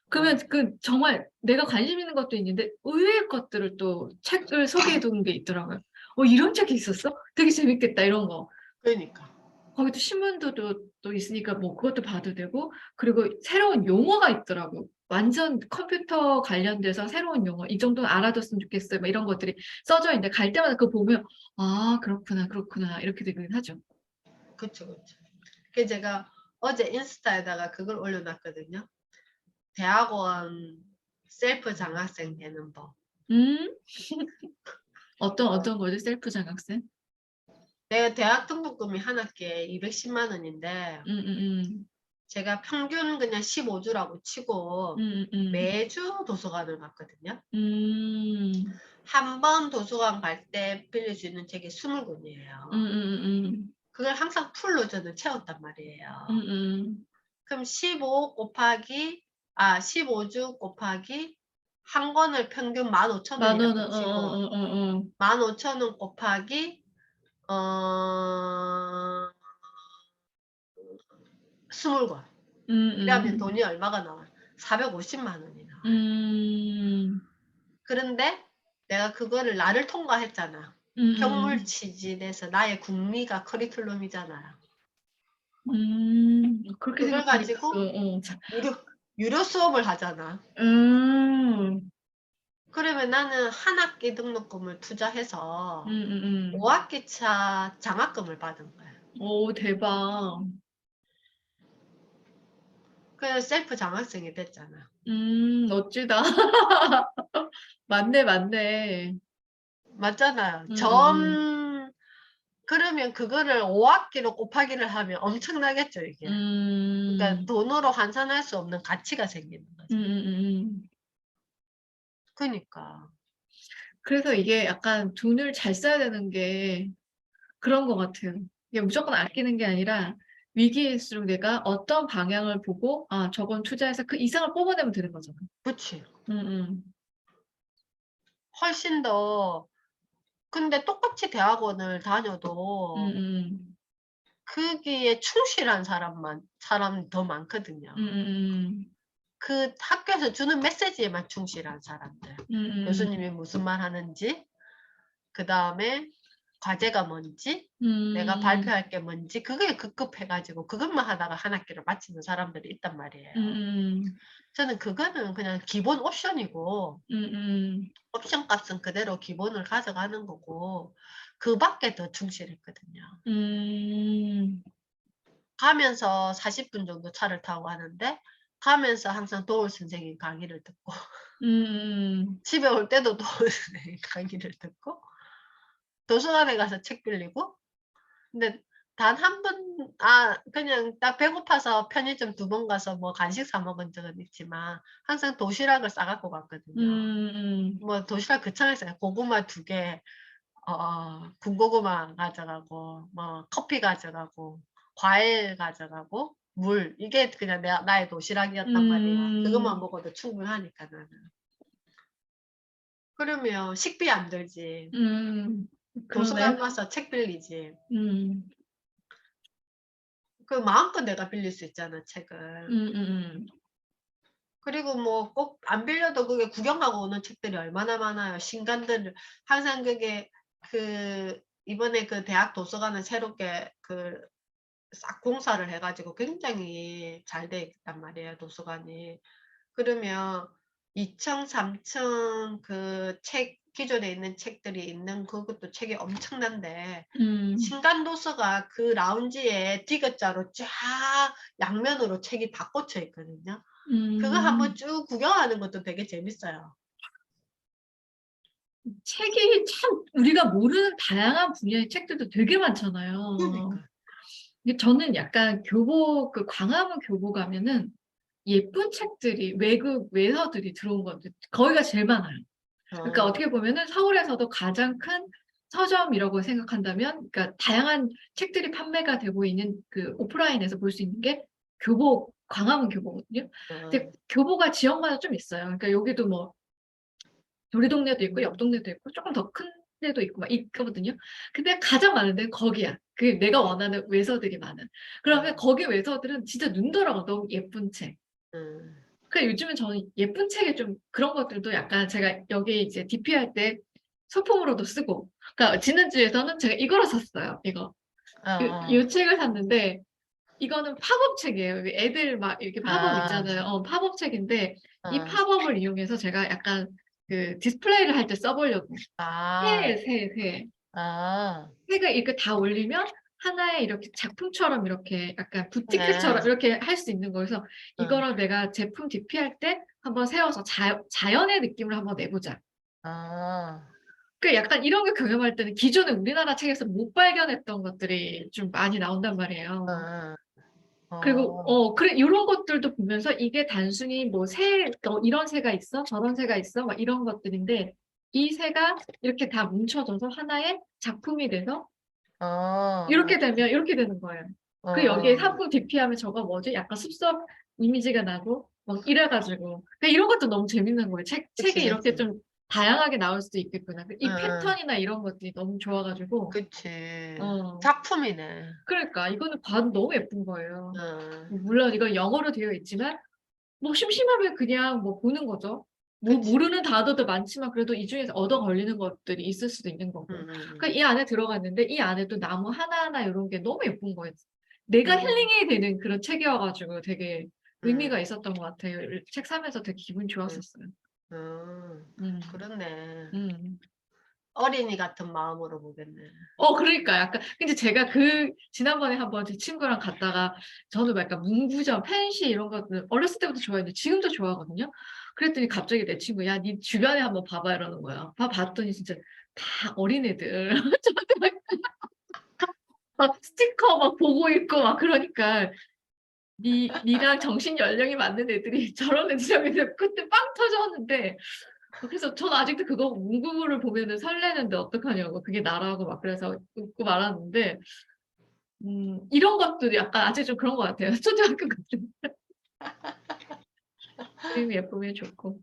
그러면 어. 그 정말 내가 관심 있는 것도 있는데 의외의 것들을 또 책을 소개해 두는 게 있더라고요. 이런 책이 있었어? 되게 재밌겠다." 이런 거. 그러니까. 거기 또 신문도 또 있으니까 뭐 그것도 봐도 되고 그리고 새로운 용어가 있더라고. 완전 컴퓨터 관련돼서 새로운 용어 "이 정도는 알아뒀으면 좋겠어요." 뭐 이런 것들이 써져 있는데 갈 때마다 그거 보면 '아 그렇구나, 그렇구나.' 이렇게 되긴 하죠. 그쵸, 그쵸. 그 제가 어제 인스타에다가 그걸 올려 놨거든요. 대학원 셀프 장학생 되는 법. 음. 어떤 거죠? 셀프 장학생? 내가 대학 등록금이 한 학기에 210만 원인데 음음음. 제가 평균 그냥 15 주라고 치고 음음음. 매주 도서관을 갔거든요. 음. 한 번 도서관 갈 때 빌릴 수 있는 책이 20 권이에요. 음음음음. 그걸 항상 풀로 저는 채웠단 말이에요. 음음. 그럼 15 곱하기 15주 곱하기 한 권을 평균 15,000 만 원은 원이라고 치고 어어어어어. 15,000원 곱하기 어 20 권. 이러면 음음. 돈이 얼마가 나와요? 450만 원이 나와요. 음. 그런데 내가 그거를 나를 통과했잖아. 음음. 경물치질에서 나의 국리가 커리큘럼이잖아요. 그렇게 그걸 생각하니까 가지고 참 유료 유료 수업을 하잖아. 음. 그러면 나는 한 학기 등록금을 투자해서 음음음. 5 학기차 장학금을 받은 거야. 대박. 그래서 셀프 장학생이 됐잖아. 멋지다. 맞네, 맞네. 맞잖아요. 음음음. 그러면 그거를 5 학기로 곱하기를 하면 엄청나겠죠 이게. 그러니까 음. 돈으로 환산할 수 없는 가치가 생기는 거죠. 음음음음. 그니까. 그래서 이게 약간 돈을 잘 써야 되는 게 그런 것 같아요. 이게 무조건 아끼는 게 아니라 위기일수록 내가 어떤 방향을 보고 '아 저건 투자해서 그 이상을 뽑아내면 되는 거잖아.' 그치. 음음. 훨씬 더 근데 똑같이 대학원을 다녀도 음음. 거기에 충실한 사람이 더 많거든요. 음음음. 그 학교에서 주는 메시지에만 충실한 사람들. 음음. 교수님이 무슨 말 하는지, 그다음에 과제가 뭔지, 내가 음. 발표할 게 뭔지 그게 급급해 가지고 그것만 하다가 한 학기를 마치는 사람들이 있단 말이에요. 음음. 저는 그거는 그냥 기본 옵션이고 음음. 옵션 값은 그대로 기본을 가져가는 거고 그 밖에 더 충실했거든요. 음. 가면서 40분 정도 차를 타고 가는데 가면서 항상 도울 선생님 강의를 듣고 음음. 집에 올 때도 도울 선생님 강의를 듣고 도서관에 가서 책 빌리고 근데 단 한 번, 그냥 딱 배고파서 편의점 2번 가서 뭐 간식 사 먹은 적은 있지만 항상 도시락을 싸 갖고 갔거든요. 뭐 도시락 그창에서 고구마 2개, 군고구마 가져가고 뭐 커피 가져가고 과일 가져가고 물, 이게 그냥 나의 도시락이었단 말이야. 그것만 먹어도 충분하니까 나는. 그러면 식비 안 들지. 도서관 그러네요. 가서 책 빌리지. 음, 그 마음껏 내가 빌릴 수 있잖아, 책을. 그리고 뭐 꼭 안 빌려도 그게 구경하고 오는 책들이 얼마나 많아요. 신간들 항상 그게 이번에 그 대학 도서관을 새롭게 싹 공사를 해 가지고 굉장히 잘 돼 있단 말이에요, 도서관이. 그러면 2층, 3층 그 기존에 있는 책들이 있는 그것도 책이 엄청난데 신간 도서가 그 라운지에 디귿자로 쫙 양면으로 책이 다 꽂혀 있거든요. 그거 한번 쭉 구경하는 것도 되게 재밌어요. 책이 참 우리가 모르는 다양한 분야의 책들도 되게 많잖아요. 그러니까. 근데 저는 약간 교보, 그 광화문 교보 가면은 예쁜 책들이 외국 외서들이 들어온 건데 거기가 제일 많아요. 그러니까 어떻게 보면은 서울에서도 가장 큰 서점이라고 생각한다면, 그러니까 다양한 책들이 판매가 되고 있는 그 오프라인에서 볼 수 있는 게 교보, 광화문 교보거든요. 근데 교보가 지역마다 좀 있어요. 그러니까 여기도 뭐 우리 동네도 있고 옆 동네도 있고 조금 더 큰 데도 있고 막 있거든요. 근데 가장 많은 데는 거기야. 그게 내가 원하는 외서들이 많은. 그러면 거기 외서들은 진짜 눈 돌아가. 너무 예쁜 책. 그러니까 요즘은 저는 예쁜 책에 좀 그런 것들도 약간 제가 여기 이제 DP 할 때 소품으로도 쓰고. 그러니까 지난주에서는 제가 이거를 샀어요. 이거. 이 책을 샀는데 이거는 팝업 책이에요. 애들 막 이렇게 팝업 있잖아요. 팝업 책인데 이 팝업을 이용해서 제가 약간 그 디스플레이를 할 때 써보려고. 새. 새가 이렇게 다 올리면 하나의 이렇게 작품처럼 이렇게 약간 부티크처럼 이렇게 할 수 있는 거여서 이거를 내가 제품 DP할 때 한번 세워서 자연의 느낌을 한번 내보자. 그 약간 이런 거 경험할 때는 기존에 우리나라 책에서 못 발견했던 것들이 좀 많이 나온단 말이에요. 그리고 그래 이런 것들도 보면서 이게 단순히 뭐 이런 새가 있어 저런 새가 있어 막 이런 것들인데 이 새가 이렇게 다 뭉쳐져서 하나의 작품이 돼서 이렇게 되면 이렇게 되는 거예요. 그 여기에 상품 DP하면 저거 뭐지? 약간 숲속 이미지가 나고 막 이래가지고 그러니까 이런 것도 너무 재밌는 거예요. 책이 이렇게 좀 다양하게 나올 수도 있겠구나. 이 패턴이나 이런 것들이 너무 좋아가지고 그치. 어 작품이네. 그러니까 이거는 봐도 너무 예쁜 거예요. 물론 이건 영어로 되어 있지만 뭐 심심하면 그냥 뭐 보는 거죠. 뭐 그치. 모르는 단어도 많지만 그래도 이 중에서 얻어 걸리는 것들이 있을 수도 있는 거고. 그러니까 이 안에 들어갔는데 이 안에도 나무 하나하나 이런 게 너무 예쁜 거예요. 내가 힐링이 되는 그런 책이어가지고 되게 의미가 있었던 것 같아요. 책 사면서 되게 기분 좋았었어요. 그렇네. 음. 어린이 같은 마음으로 보겠네. 그러니까 약간 근데 제가 지난번에 한번 제 친구랑 갔다가 저는 막 약간 문구점, 펜시 이런 것들 어렸을 때부터 좋아했는데 지금도 좋아하거든요. 그랬더니 갑자기 내 친구 야, 네 주변에 한번 봐봐 이러는 거야. 봤더니 진짜 다 어린애들. 저한테 막 스티커 막 보고 있고 막 그러니까 니랑 정신 연령이 맞는 애들이 저런 애들이라고 그때 빵 터졌는데 그래서 전 아직도 그거 문구를 보면은 설레는데 어떡하냐고 그게 나라고 막 그래서 웃고 말았는데 이런 것도 약간 아직 좀 그런 것 같아요. 초등학교 같은. 그림이 예쁘면 좋고.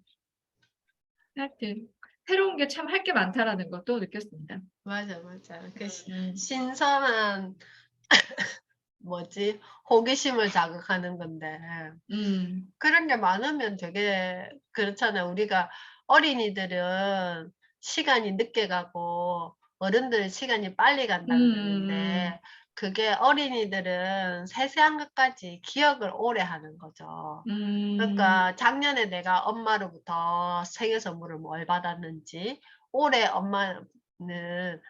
하여튼, 새로운 게 참 할 게 많다라는 것도 느꼈습니다. 맞아. 그 음, 신선한 호기심을 자극하는 건데 그런 게 많으면 되게 그렇잖아요. 우리가 어린이들은 시간이 늦게 가고 어른들은 시간이 빨리 간다고 그러는데 그게 어린이들은 세세한 것까지 기억을 오래 하는 거죠. 그러니까 작년에 내가 엄마로부터 생일 선물을 뭘 받았는지 올해 엄마는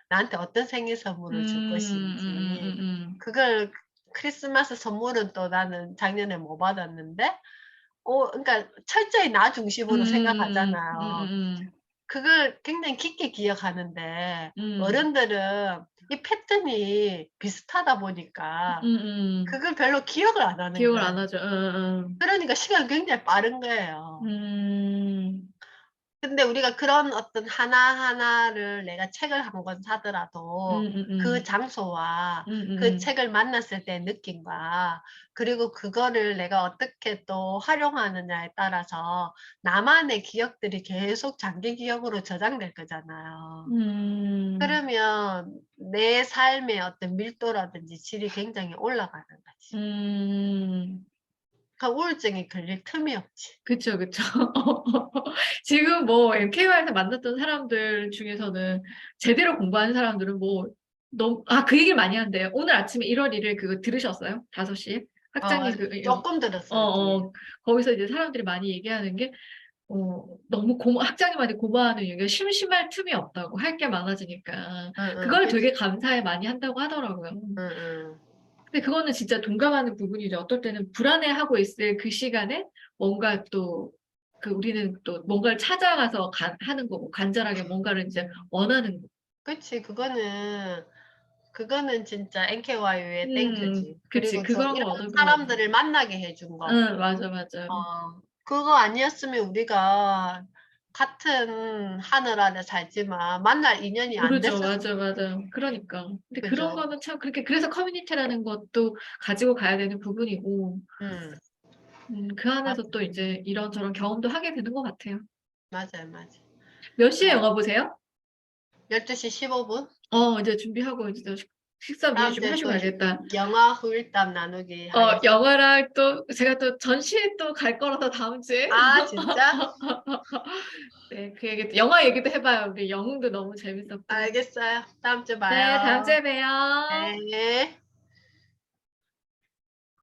나한테 어떤 생일 선물을 줄 것인지 그걸 크리스마스 선물은 또 나는 작년에 뭐 받았는데 그러니까 철저히 나 중심으로 생각하잖아요. 그걸 굉장히 깊게 기억하는데 어른들은 이 패턴이 비슷하다 보니까 음. 그걸 별로 기억을 안 하는 기억을 거예요. 안 하죠. 응, 그러니까 시간이 굉장히 빠른 거예요. 응, 응. 근데 우리가 그런 어떤 하나하나를 내가 책을 한 권 사더라도 그 음. 장소와 그 음. 책을 만났을 때의 느낌과 그리고 그거를 내가 어떻게 또 활용하느냐에 따라서 나만의 기억들이 계속 장기 기억으로 저장될 거잖아요. 음. 그러면 내 삶의 어떤 밀도라든지 질이 굉장히 올라가는 거지. 음. 그러니까 우울증이 걸릴 틈이 없지. 그쵸, 그쵸. 지금 뭐 MKY에서 만났던 사람들 중에서는 제대로 공부하는 사람들은 뭐 너무 그 얘기를 많이 한대요. 오늘 아침에 1월 1일 그거 들으셨어요? 5시에? 학장님 조금 들었어요, 뒤에. 거기서 이제 사람들이 많이 얘기하는 게 너무 학장님한테 고마워하는 얘기가 심심할 틈이 없다고 할 게 많아지니까 응, 응, 그걸 그치. 되게 감사해 많이 한다고 하더라고요. 응, 응. 근데 그거는 진짜 동감하는 부분이죠. 어떨 때는 불안해하고 있을 그 시간에 뭔가 또 우리는 또 뭔가를 찾아가서 하는 거고 간절하게 뭔가를 이제 원하는 거. 그치. 그거는 진짜 NKY의 땡큐지. 그치. 그리고 또 그런 이런 걸 얻은 것 같아. 사람들을 만나게 해준 거. 응, 맞아, 맞아. 그거 아니었으면 우리가 같은 하늘 아래 살지만 만날 인연이 안 모르죠. 됐었을 맞아, 맞아. 거지. 그러니까. 근데 그런 그죠? 거는 참 그렇게 그래서 커뮤니티라는 것도 가지고 가야 되는 부분이고, 음, 그 맞, 안에서 또 이제 이런저런 경험도 하게 되는 것 같아요. 맞아요, 맞아요. 몇 시에 아, 영화 보세요? 12시 15분? 이제 준비하고 이제 식사 미리 다음 좀 주에 하시고 또 가야겠다. 영화 후일담 나누기 하겠습니다. 영화랑 또 제가 또 전시회 또 갈 거라서 다음 주에. 아, 진짜? 네, 그 얘기, 영화 얘기도 해봐요. 우리 영웅도 너무 재밌었고. 알겠어요. 다음 주에 네, 다음 봐요. 주에 봬요. 네.